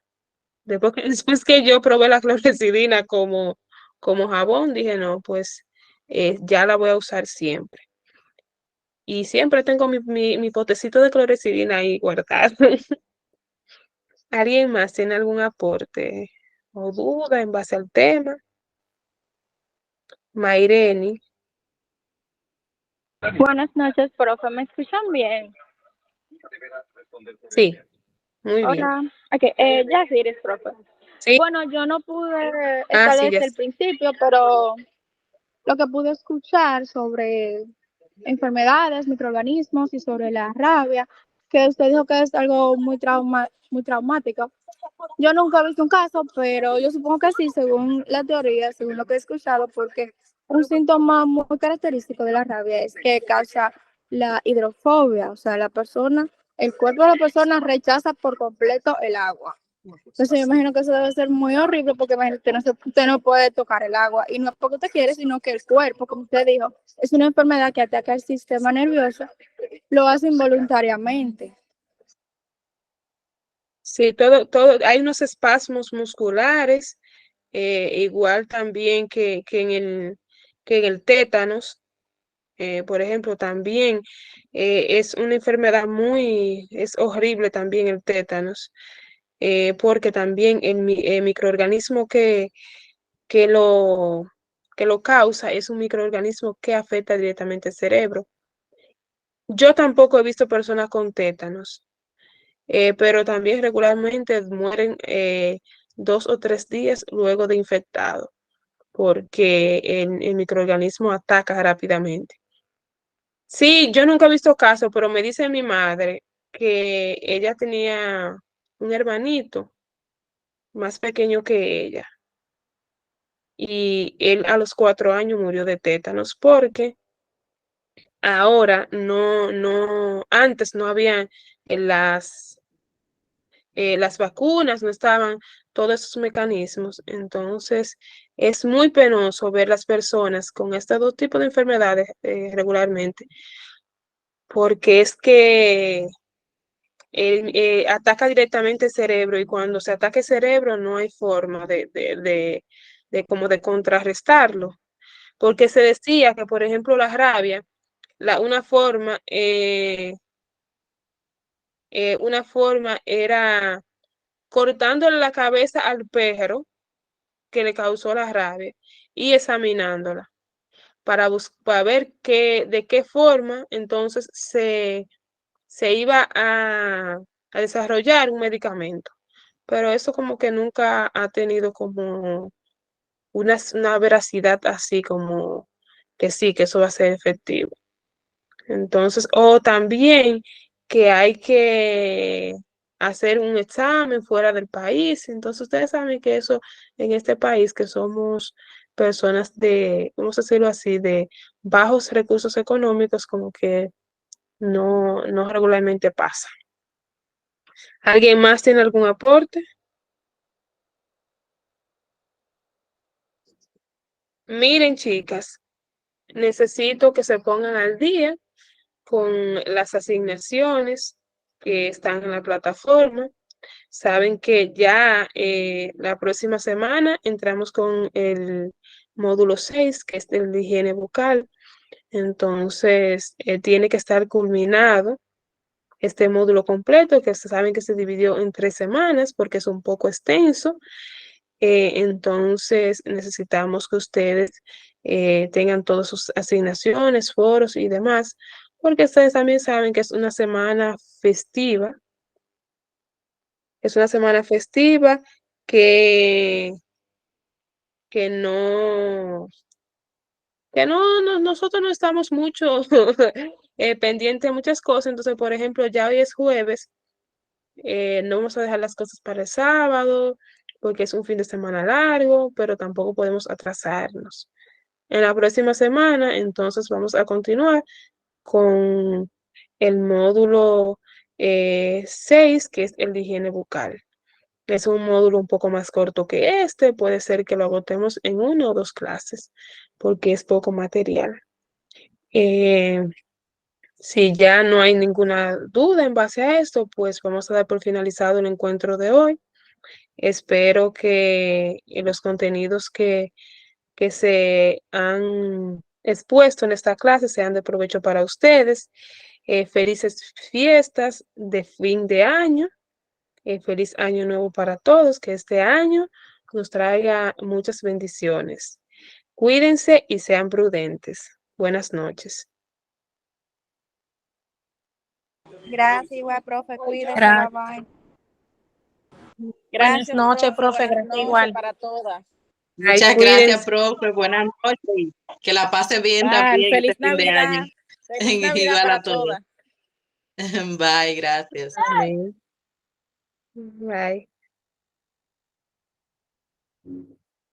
Después que yo probé la clorexidina como jabón, dije, no, pues ya la voy a usar siempre. Y siempre tengo mi potecito de clorexidina ahí guardado. ¿Alguien más tiene algún aporte o duda en base al tema? Maireni. Buenas noches, profe. ¿Me escuchan bien? Sí, muy bien. Hola. Ok, Yasiris, profe. Sí, Bueno, yo no pude estar sí, ya desde el principio, pero lo que pude escuchar sobre enfermedades, microorganismos y sobre la rabia, que usted dijo que es algo muy traumático. Yo nunca he visto un caso, pero yo supongo que sí, según la teoría, según lo que he escuchado, porque un síntoma muy característico de la rabia es que causa la hidrofobia, o sea, el cuerpo de la persona rechaza por completo el agua. Entonces yo imagino que eso debe ser muy horrible porque imagínate, usted no puede tocar el agua y no es porque usted quiere, sino que el cuerpo, como usted dijo, es una enfermedad que ataca el sistema nervioso, lo hace involuntariamente. sí, hay unos espasmos musculares, igual también que en el tétanos, por ejemplo, también es una enfermedad es horrible también el tétanos, porque también el microorganismo que lo, que lo causa es un microorganismo que afecta directamente al cerebro. Yo tampoco he visto personas con tétanos. pero también regularmente mueren 2 o 3 días luego de infectado, porque el microorganismo ataca rápidamente. Sí, yo nunca he visto caso, pero me dice mi madre que ella tenía un hermanito más pequeño que ella y él a los 4 años murió de tétanos porque ahora antes no habían las vacunas, no estaban todos esos mecanismos. Entonces, es muy penoso ver las personas con estos dos tipos de enfermedades regularmente, porque es que ataca directamente el cerebro y cuando se ataca el cerebro no hay forma de como de contrarrestarlo, porque se decía que, por ejemplo, la rabia, una forma era cortándole la cabeza al perro que le causó la rabia y examinándola para ver de qué forma entonces se iba a desarrollar un medicamento. Pero eso como que nunca ha tenido como una veracidad así como que sí, que eso va a ser efectivo. Entonces, o también que hay que hacer un examen fuera del país. Entonces, ustedes saben que eso en este país, que somos personas vamos a decirlo así, de bajos recursos económicos, como que no regularmente pasa. ¿Alguien más tiene algún aporte? Miren, chicas, necesito que se pongan al día con las asignaciones que están en la plataforma. Saben que ya la próxima semana entramos con el módulo 6 que es el de higiene bucal. Entonces, tiene que estar culminado este módulo completo, que se saben que se dividió en 3 semanas porque es un poco extenso. Entonces, necesitamos que ustedes tengan todas sus asignaciones, foros y demás, porque ustedes también saben que es una semana festiva que, que no, nosotros no estamos mucho pendientes de muchas cosas. Entonces, por ejemplo, ya hoy es jueves, no vamos a dejar las cosas para el sábado porque es un fin de semana largo, pero tampoco podemos atrasarnos. En la próxima semana, entonces, vamos a continuar con el módulo 6, que es el de higiene bucal. Es un módulo un poco más corto que este, puede ser que lo agotemos en 1 o 2 clases, porque es poco material. Eh, si ya no hay ninguna duda en base a esto, pues vamos a dar por finalizado el encuentro de hoy. Espero que los contenidos que se han expuesto en esta clase sean de provecho para ustedes. Felices fiestas de fin de año. Feliz año nuevo para todos, que este año nos traiga muchas bendiciones. Cuídense y sean prudentes. Buenas noches. Gracias, igual, profe, cuídese, Gracias. bye bye. Buenas Gracias, noches, profe, Buenas gracias noches igual. para todas. Ay, Muchas gracias, cuídense. profe. Buenas noches. Y que la pase bien Bye. también este Feliz fin de año. Navidad. Feliz Navidad Igual para a todos. todas. Bye, gracias. Amén. Bye.